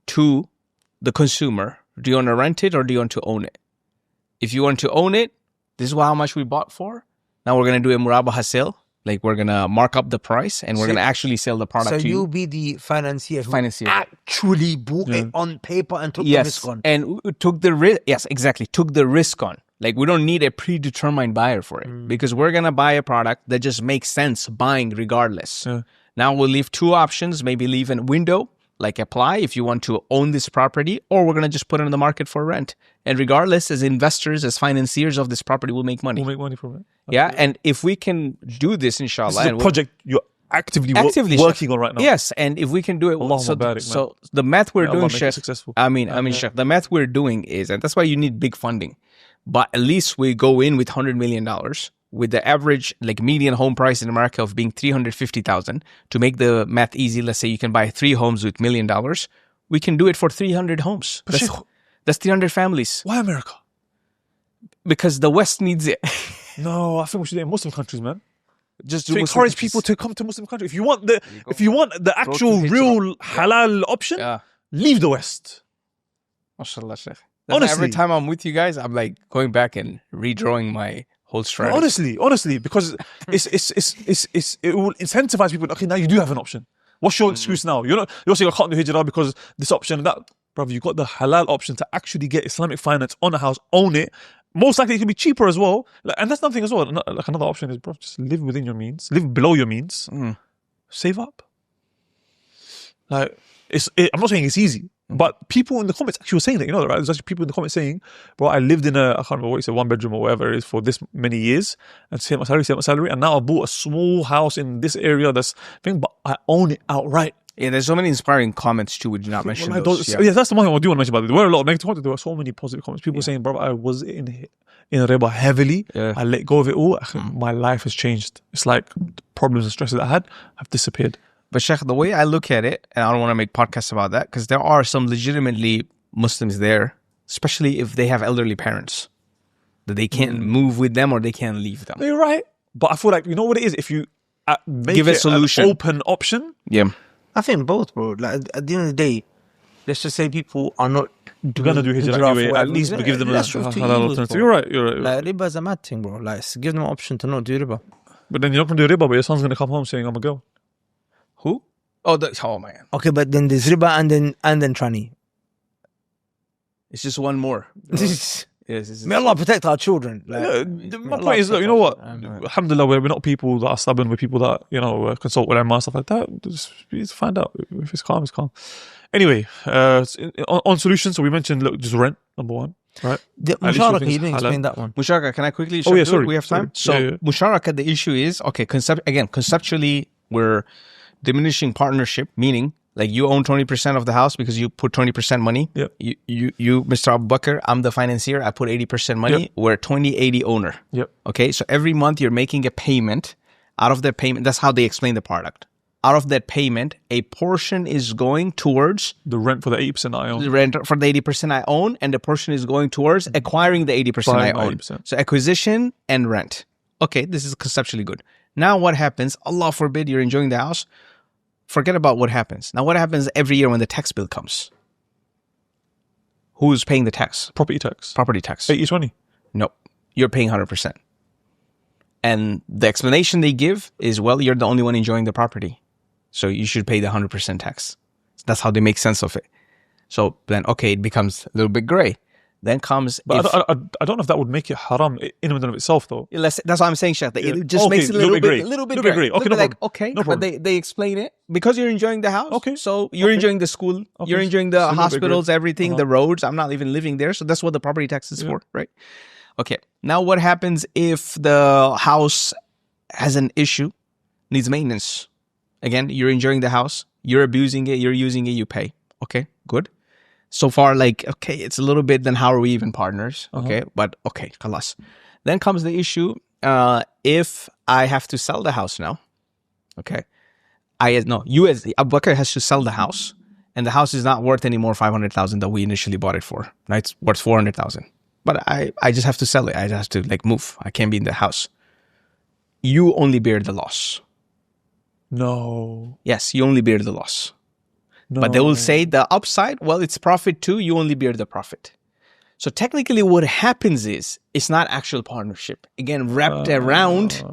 to the consumer. Do you want to rent it or do you want to own it? If you want to own it, this is how much we bought for. Now we're going to do a murabaha sale. Like we're going to mark up the price and we're going to actually sell the product to you. So you'll be the financier who actually bought it on paper and took the risk on. And took the risk. Yes, exactly. Took the risk on. Like we don't need a predetermined buyer for it because we're going to buy a product that just makes sense buying regardless. Now we'll leave two options, maybe leave a window, like apply if you want to own this property, or we're going to just put it on the market for rent. And regardless, as investors, as financiers of this property, we'll make money. We'll make money from it. Yeah, and if we can do this, inshallah. This is a project you're actively working on right now. Yes, and if we can do it, so the math we're doing, Sheikh, Sheikh, the math we're doing is, and that's why you need big funding, but at least we go in with $100 million. With the average, like median home price in America of being $350,000, to make the math easy, let's say you can buy 3 homes with $1 million, we can do it for 300 homes. That's 300 families. Why America? Because the West needs it. No, I think we should do it in Muslim countries, man. Just to encourage people to come to Muslim countries. If you want the actual real halal option, leave the West. MashaAllah, Sheikh. Honestly, every time I'm with you guys, I'm like going back and redrawing my whole strategy. Honestly, because it will incentivize people. Okay, now you do have an option. What's your excuse now? You're saying I can't do hijrah because this option and that. Brother, you got the halal option to actually get Islamic finance on a house, own it. Most likely it can be cheaper as well. And that's nothing as well. Like another option is, bro, just live within your means, live below your means, save up. Like I'm not saying it's easy. But people in the comments actually were saying that, you know that, right? There's actually people in the comments saying, bro, I lived in I can't remember what you said, 1 bedroom or whatever it is for this many years, and saved my salary, and now I bought a small house in this area that's thing, but I own it outright. Yeah, there's so many inspiring comments too. We did not mention those. Yeah, that's the one thing I do want to mention about it. There were a lot of negative comments. There were so many positive comments. People saying, bro, I was in riba heavily. Yeah. I let go of it all. My life has changed. It's like the problems and stresses I had have disappeared. But Sheikh, the way I look at it, and I don't want to make podcasts about that, because there are some legitimately Muslims there, especially if they have elderly parents, that they can't move with them or they can't leave them. You're right. But I feel like, you know what it is? If you make Give a it solution. an open option. Yeah. I think both, bro. Like at the end of the day, let's just say people are not Gonna do hijrah anyway. At least give them a halal alternative. You're right. Like riba is a mad thing, bro. Like give them an option to not do riba. But then you're not gonna do riba, but your son's gonna come home saying, I'm a girl. Who? Oh, oh man. Okay, but then there's riba and then tranny. It's just one more. Yes, May Allah protect our children. Like, my point is, look, you know what? Alhamdulillah, we're not people that are stubborn. We're people that, you know, consult with Imam, stuff like that. Just find out. If it's calm, it's calm. Anyway, on solutions, so we mentioned, look, just rent, number one, right? The Musharaka, you didn't explain that one. Musharaka, can I quickly Oh, yeah, sorry. We have time? Sorry. So, Musharaka, the issue is, okay, conceptually, we're diminishing partnership, meaning, like you own 20% of the house because you put 20% money. Yep. You, Mr. Abu Bakr, I'm the financier. I put 80% money. Yep. We're 20-80 owner. Yep. Okay. So every month you're making a payment. Out of that payment, that's how they explain the product. Out of that payment, a portion is going towards The rent for the 80% I own. the rent for the 80% I own, and the portion is going towards acquiring the 80% I Buying own. 80%. So acquisition and rent. Okay, this is conceptually good. Now what happens? Allah forbid you're enjoying the house. Forget about what happens. Now what happens every year when the tax bill comes? Who's paying the tax? Property tax. Property tax. 80-20. No, you're paying 100%. And the explanation they give is, well, you're the only one enjoying the property, so you should pay the 100% tax. That's how they make sense of it. So then, okay, it becomes a little bit gray. Then comes... But I don't know if that would make it haram in and of itself, though. That's what I'm saying, Sheikh. Yeah. It just Okay, makes it a little bit gray. Little bit gray. Okay, no like, problem. okay, No but problem. they explain it. Because you're enjoying the house. Okay. So you're enjoying the school. Okay. You're enjoying the It's a little bit hospitals, gray. everything, the roads. I'm not even living there. So that's what the property tax is for, right? Okay. Now what happens if the house has an issue, needs maintenance? Again, you're enjoying the house. You're abusing it. You're using it. You pay. Okay, good. So far, like, okay, it's a little bit, then how are we even partners? Okay, but okay, khalas. Then comes the issue, if I have to sell the house now, okay, you as Abu Bakr has to sell the house, and the house is not worth any more 500,000 that we initially bought it for. Right? It's worth 400,000. But I just have to sell it. I just have to like move. I can't be in the house. You only bear the loss. No. Yes, you only bear the loss. No. But they will say the upside, well, it's profit too. You only bear the profit. So technically what happens is it's not actual partnership. Again, wrapped around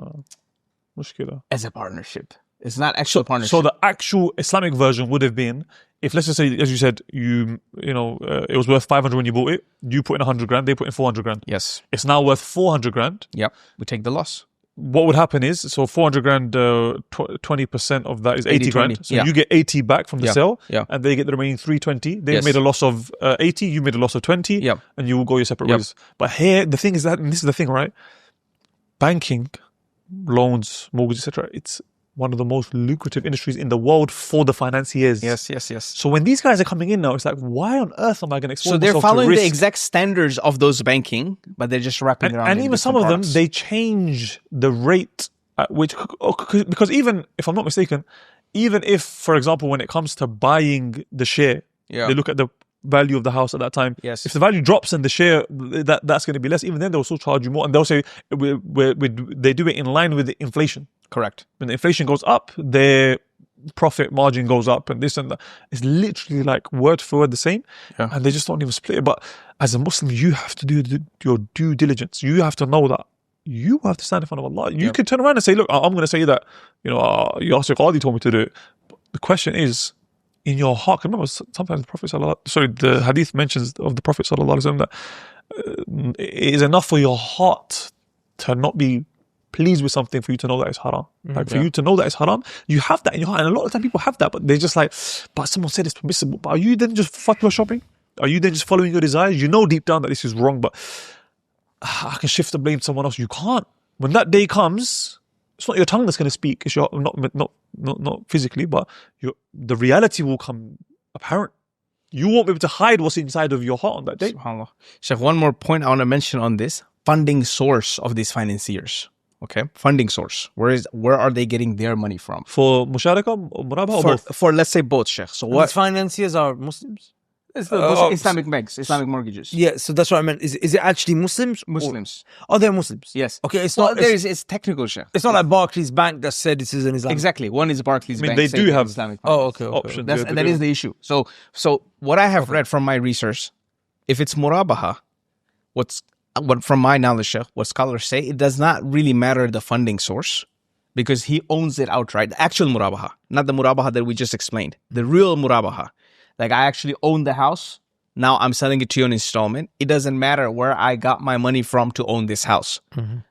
Mushkila. as a partnership. It's not actual partnership. So the actual Islamic version would have been, if let's just say, as you said, it was worth 500 when you bought it. You put in 100 grand, they put in 400 grand. Yes. It's now worth 400 grand. Yep. We take the loss. What would happen is, so 400 grand, 20% of that is 80 grand. 20, So yeah. you get 80 back from the sale, yeah. and they get the remaining 320. They Yes. made a loss of 80, you made a loss of 20, Yep. and you will go your separate Yep. ways. But here, the thing is that, and this is the thing, right? Banking, loans, mortgage, etc. It's one of the most lucrative industries in the world for the financiers. Yes. So when these guys are coming in now, it's like, why on earth am I going to expose So they're myself to following risk? the exact standards of those banking, but they're just wrapping around. And in even some different of them, products. they change the rate at which, because even if I'm not mistaken, even if, for example, when it comes to buying the share, Yeah. they look at the value of the house at that time. Yes. If the value drops and the share, that's going to be less, even then they'll still charge you more. And they'll say, they do it in line with the inflation. Correct. When the inflation goes up, their profit margin goes up, and this and that. It's literally like word for word the same, and they just don't even split it. But as a Muslim, you have to do your due diligence. You have to know that you have to stand in front of Allah. You could turn around and say, look, I'm going to say that, Yasir Qadi told me to do it. But the question is, in your heart, remember sometimes the hadith mentions of the Prophet sallallahu alaihi wasallam that it is enough for your heart to not be pleased with something for you to know that it's haram. Like for you to know that it's haram, you have that in your heart. And a lot of time people have that, but they're just like, but someone said it's permissible. But are you then just fatwa shopping? Are you then just following your desires? You know deep down that this is wrong, but I can shift the blame to someone else. You can't. When that day comes, it's not your tongue that's going to speak. It's your not physically, but the reality will come apparent. You won't be able to hide what's inside of your heart on that day. SubhanAllah. Sheikh, one more point I want to mention on this. Funding source of these financiers. Okay? Funding source. Where are they getting their money from? For musharaka or murabah or both? For let's say both, Sheikh. So what? These financiers are Muslims? It's the Islamic banks, Islamic mortgages. Yeah, so that's what I meant. Is it actually Muslims? Muslims. Oh, they're Muslims. Yes. Okay, it's not. It's technical, Sheikh. It's not like Barclays Bank that said this is an Islamic. Exactly. One is Barclays Bank. They do have Islamic okay. options. That is the issue. So what I have read from my research, if it's murabaha, what from my knowledge, Sheikh, what scholars say, it does not really matter the funding source because he owns it outright. The actual murabaha, not the murabaha that we just explained. The real murabaha. Like I actually own the house. Now I'm selling it to you on installment. It doesn't matter where I got my money from to own this house.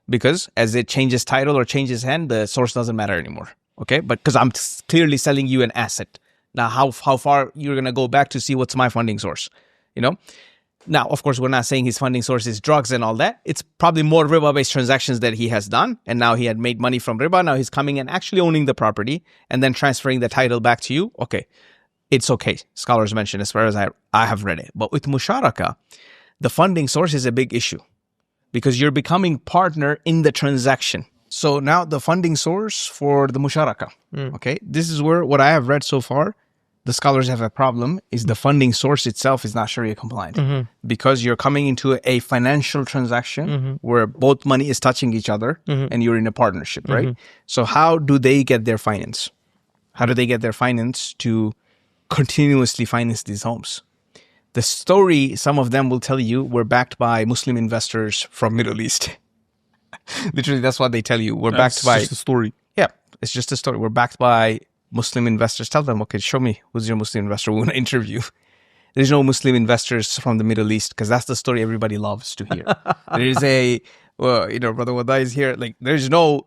Because as it changes title or changes hand, the source doesn't matter anymore. Okay? But because I'm clearly selling you an asset. Now, how far you're going to go back to see what's my funding source? You know? Now, of course, we're not saying his funding source is drugs and all that. It's probably more riba-based transactions that he has done. And now he had made money from riba. Now he's coming and actually owning the property and then transferring the title back to you. Okay. It's okay, scholars mention, as far as I have read it. But with musharaka, the funding source is a big issue because you're becoming partner in the transaction. So now the funding source for the musharaka, okay? This is where what I have read so far, the scholars have a problem, is the funding source itself is not Sharia compliant because you're coming into a financial transaction where both money is touching each other and you're in a partnership, right? So how do they get their finance? How do they get their finance to continuously finance these homes? The story, some of them will tell you, we're backed by Muslim investors from Middle East. Literally, that's what they tell you. We're backed by... It's just a story. Yeah, it's just a story. We're backed by Muslim investors. Tell them, okay, show me who's your Muslim investor. We want to interview. There's no Muslim investors from the Middle East because that's the story everybody loves to hear. There is Brother Wada is here. Like, there's no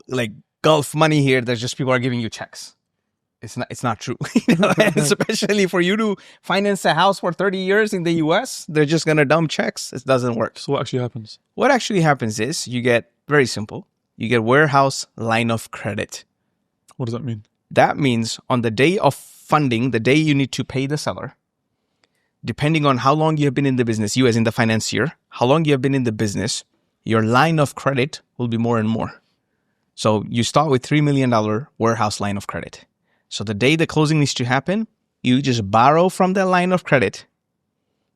Gulf money here. There's just people are giving you checks. It's not true. And especially for you to finance a house for 30 years in the US, they're just going to dump checks. It doesn't work. So what actually happens? What actually happens is you get, very simple, you get warehouse line of credit. What does that mean? That means on the day of funding, the day you need to pay the seller, depending on how long you have been in the business, you as in the financier, how long you have been in the business, your line of credit will be more and more. So you start with $3 million warehouse line of credit. So the day the closing needs to happen, you just borrow from the line of credit.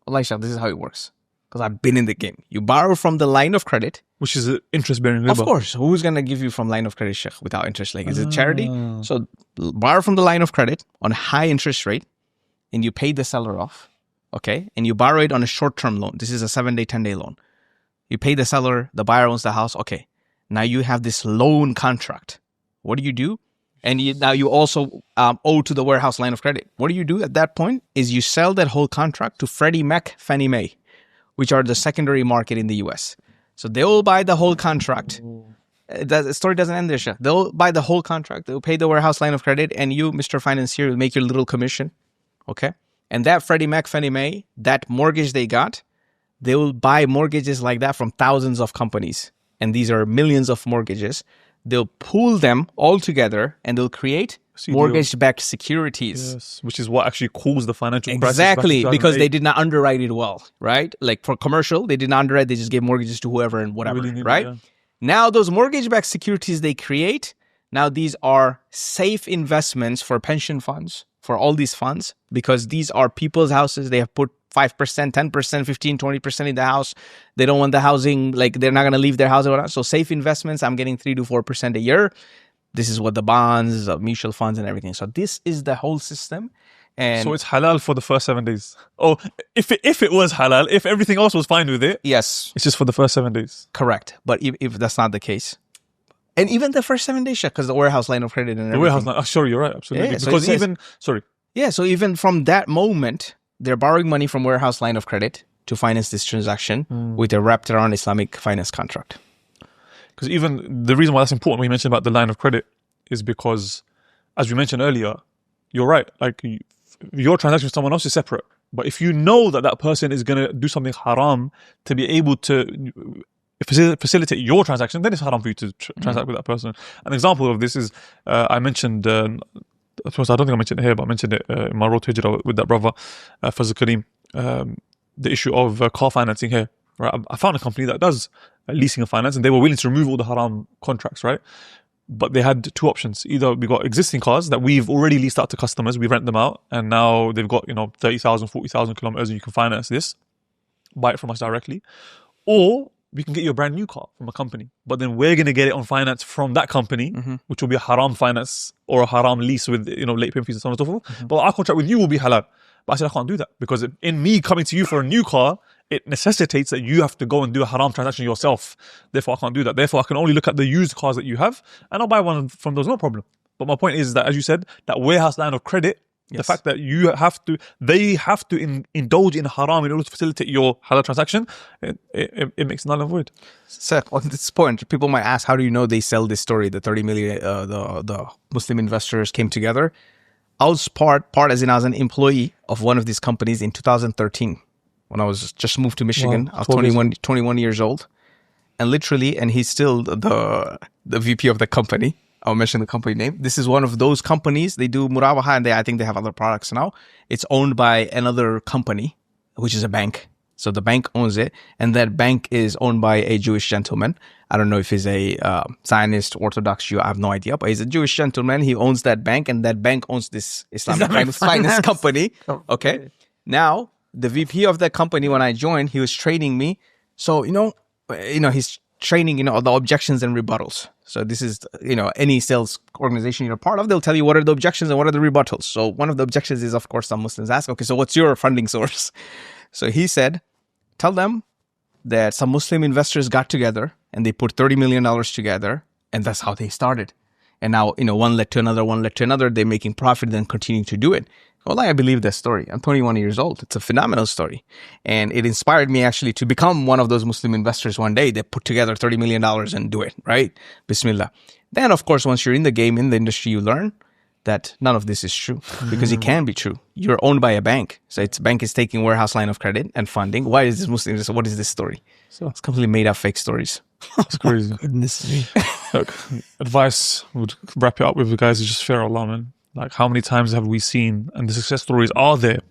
Wallahi, Shah, this is how it works. Because I've been in the game. You borrow from the line of credit. Which is an interest-bearing riba. Of course. Who's going to give you from line of credit, Sheikh, without interest? Like, is it charity? So borrow from the line of credit on a high interest rate and you pay the seller off. Okay? And you borrow it on a short-term loan. This is a 7-day, 10-day loan. You pay the seller, the buyer owns the house. Okay. Now you have this loan contract. What do? And now you also owe to the warehouse line of credit. What do you do at that point is you sell that whole contract to Freddie Mac, Fannie Mae, which are the secondary market in the US. So they will buy the whole contract. The story doesn't end there, Sheikh. They'll buy the whole contract. They'll pay the warehouse line of credit and you, Mr. Financier, will make your little commission. Okay? And that Freddie Mac, Fannie Mae, that mortgage they got, they will buy mortgages like that from thousands of companies. And these are millions of mortgages. They'll pool them all together and they'll create mortgage-backed securities. Yes, which is what actually caused the financial crisis. Exactly, because they did not underwrite it well, right? Like for commercial, they did not underwrite. They just gave mortgages to whoever and whatever, right? Now those mortgage-backed securities they create, now these are safe investments for pension funds, for all these funds, because these are people's houses. They have put 5%, 10%, 15, 20% in the house. They don't want the housing, like they're not going to leave their house or whatever. So safe investments, I'm getting 3 to 4% a year. This is what the bonds, mutual funds and everything. So this is the whole system. And so it's halal for the first 7 days. Oh, if it was halal, if everything else was fine with it, yes, it's just for the first 7 days. Correct. But if that's not the case, and even the first 7 days, because the warehouse line of credit and everything. The warehouse line, sure, you're right, absolutely. Yeah, because so even from that moment, they're borrowing money from warehouse line of credit to finance this transaction with a wrapped around Islamic finance contract. Because even the reason why that's important when you mentioned about the line of credit is because, as we mentioned earlier, you're right. Like your transaction with someone else is separate. But if you know that that person is going to do something haram to be able to facilitate your transaction, then it's haram for you to transact with that person. An example of this is, I mentioned, I don't think I mentioned it here, but I mentioned it in my road to Hijrah with that brother, Fazl Kareem, the issue of car financing here. Right? I found a company that does leasing and finance, and they were willing to remove all the haram contracts, right? But they had two options. Either we got existing cars that we've already leased out to customers, we rent them out, and now they've got, 30,000, 40,000 kilometers, and you can finance this, buy it from us directly. Or we can get you a brand new car from a company, but then we're going to get it on finance from that company, which will be a haram finance or a haram lease with, late payment fees and so on and so forth. But our contract with you will be halal. But I said, I can't do that, because in me coming to you for a new car, it necessitates that you have to go and do a haram transaction yourself. Therefore, I can't do that. Therefore, I can only look at the used cars that you have, and I'll buy one from those, no problem. But my point is that, as you said, that warehouse line of credit, the fact that they have to indulge in haram in order to facilitate your halal transaction, it makes null and void. So on this point, people might ask, how do you know they sell this story? The 30 million, the Muslim investors came together. I was part as an employee of one of these companies in 2013. When I was just moved to Michigan. Wow, I was 21 years old. And literally, and he's still the VP of the company. I'll mention the company name. This is one of those companies. They do Murabaha, and I think they have other products now. It's owned by another company, which is a bank. So the bank owns it. And that bank is owned by a Jewish gentleman. I don't know if he's a Zionist, Orthodox Jew. I have no idea. But he's a Jewish gentleman. He owns that bank. And that bank owns this Islamic finance company. Okay. Now, the VP of that company, when I joined, he was training me. So, he's training, the objections and rebuttals. So this is, any sales organization you're part of, they'll tell you what are the objections and what are the rebuttals. So one of the objections is, of course, some Muslims ask, okay, so what's your funding source? So he said, tell them that some Muslim investors got together and they put $30 million together, and that's how they started. And now, one led to another. They're making profit, then continuing to do it. Well, I believe that story. I'm 21 years old. It's a phenomenal story. And it inspired me actually to become one of those Muslim investors one day that put together $30 million and do it, right? Bismillah. Then, of course, once you're in the game, in the industry, you learn that none of this is true, because it can be true. You're owned by a bank. So bank is taking warehouse line of credit and funding. Why is this Muslim? What is this story? So it's completely made up fake stories. That's crazy. Goodness me. Look, advice would wrap it up with, you guys, is just fear Allah, man. Like, how many times have we seen, and the success stories are there,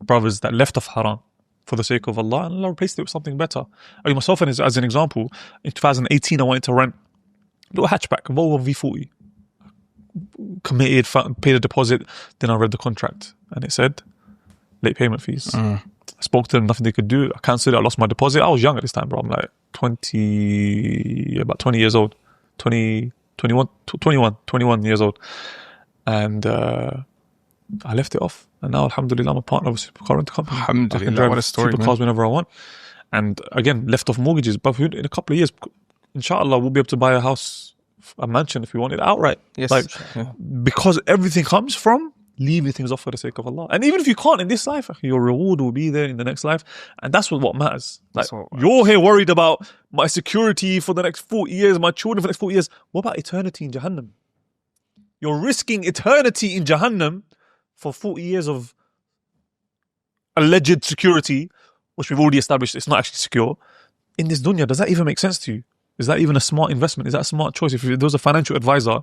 brothers that left off haram for the sake of Allah, and Allah replaced it with something better. I mean, myself, as an example, in 2018, I wanted to rent a little hatchback, a Volvo V40. Committed, paid a deposit, then I read the contract, and it said late payment fees. I spoke to them, nothing they could do. I cancelled it, I lost my deposit. I was young at this time, bro. I'm like about 20 years old. 21 years old. And I left it off, and now alhamdulillah I'm a partner of a supercar rental company. Alhamdulillah, I can drive what a story, supercars whenever I want. And again, left off mortgages, but in a couple of years, inshallah, we'll be able to buy a house, a mansion if we want it outright. Yes. Because everything comes from leaving things off for the sake of Allah. And even if you can't in this life, your reward will be there in the next life. And that's what matters. You're here worried about my security for the next 40 years, my children for the next 40 years. What about eternity in Jahannam? You're risking eternity in Jahannam for 40 years of alleged security, which we've already established it's not actually secure. In this dunya, does that even make sense to you? Is that even a smart investment? Is that a smart choice? If there was a financial advisor,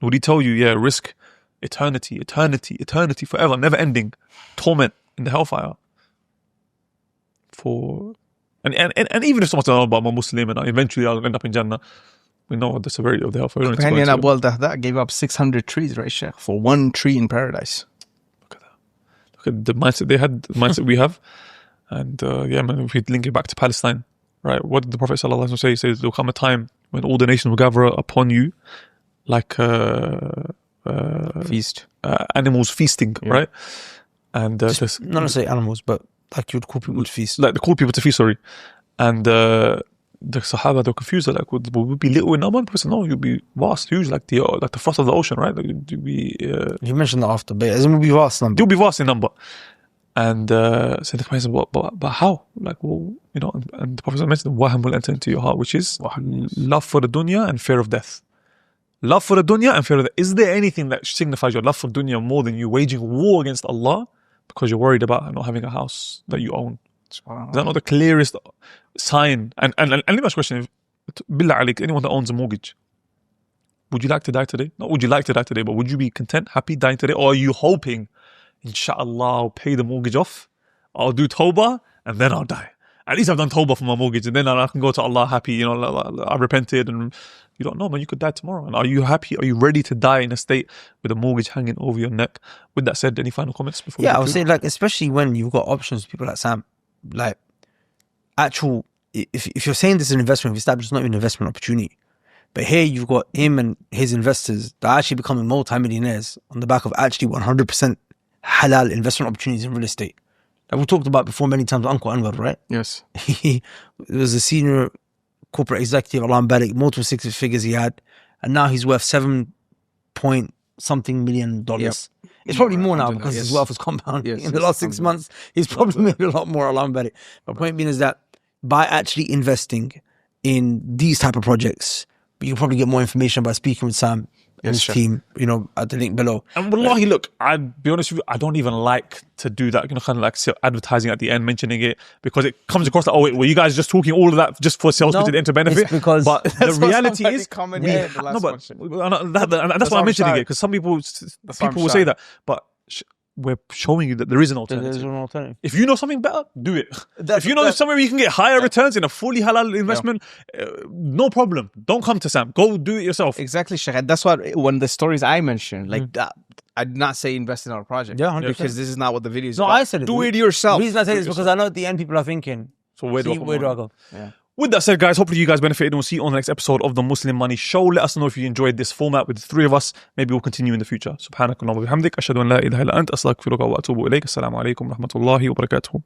would he tell you, risk eternity, forever, never ending torment in the hellfire? And even if someone says, I'm a Muslim and eventually I'll end up in Jannah, we know the severity of the hellfire. Companion Abu al-Dahda gave up 600 trees, right, Sheikh, for one tree in paradise. Look at that. Look at the mindset they had, the mindset we have. And if we link it back to Palestine, right? What did the Prophet ﷺ say? He says, there'll come a time when all the nations will gather upon you like feast. Animals feasting, right? And not necessarily animals, but like you would call people to feast. Like they call people to feast, sorry. And the Sahaba, they were confused. They're like, would we be little in number? The person, no, you'll be vast, huge, like the frost of the ocean, right? Like, you mentioned that after, but it will be vast number. You'll be vast in number. And so the question is, but how? Like, well, you know, and the Prophet mentioned, wahm will enter into your heart, which is love for the dunya and fear of death. Love for the dunya and fear of death. Is there anything that signifies your love for dunya more than you waging war against Allah because you're worried about not having a house that you own? Is that not the clearest sign? And let me ask a question. Billah alik, anyone that owns a mortgage, would you like to die today? Not would you like to die today, but would you be content, happy dying today? Or are you hoping, inshallah, I'll pay the mortgage off, I'll do tawbah, and then I'll die. At least I've done tawbah for my mortgage, and then I can go to Allah happy, you know, I repented, and you don't know, man, you could die tomorrow. And are you happy? Are you ready to die in a state with a mortgage hanging over your neck? With that said, any final comments before? Yeah, I would say, like, especially when you've got options, people like Sam, like, actual, if you're saying this is an investment, if it's not even an investment opportunity, but here you've got him and his investors that are actually becoming multi-millionaires on the back of actually 100% halal investment opportunities in real estate. Like we talked about before many times, Uncle Anwar, right? Yes. He was a senior corporate executive, Allah barik, multiple six figures he had, and now he's worth $7-point-something million. Yep. It's probably more now because his wealth has compounded. In the last 6 months, he's probably made a lot more, Allah barik. My point being is that by actually investing in these type of projects, you can probably get more information by speaking with Sam and his team, you know, at the link below. And wallahi, look, I'd be honest with you, I don't even like to do that, you know, kind of like advertising at the end, mentioning it, because it comes across like, oh, wait, were you guys just talking all of that just for sales pitch and enter benefit? It's because but the reality is, that's why I'm mentioning it, because some people will say that, but we're showing you that there is an alternative. There's an alternative. If you know something better, do it. If you know somewhere where you can get higher returns in a fully halal investment, no problem. Don't come to Sam. Go do it yourself. Exactly, Sheikh. And that's what, when the stories I mentioned, like that, I did not say invest in our project. Yeah, 100%. Because this is not what the video is about. I said it. Do it yourself. The reason I say this is because I know at the end people are thinking, so where do I go? Yeah. With that said, guys, hopefully you guys benefited, and we'll see you on the next episode of the Muslim Money Show. Let us know if you enjoyed this format with the three of us. Maybe we'll continue in the future. Subhanakallahumma wa bihamdik. Ashhadu an la ilaha illa ant. Astaghfiruka wa atubu ilayk. Assalamu alaikum wa rahmatullahi wa barakatuh.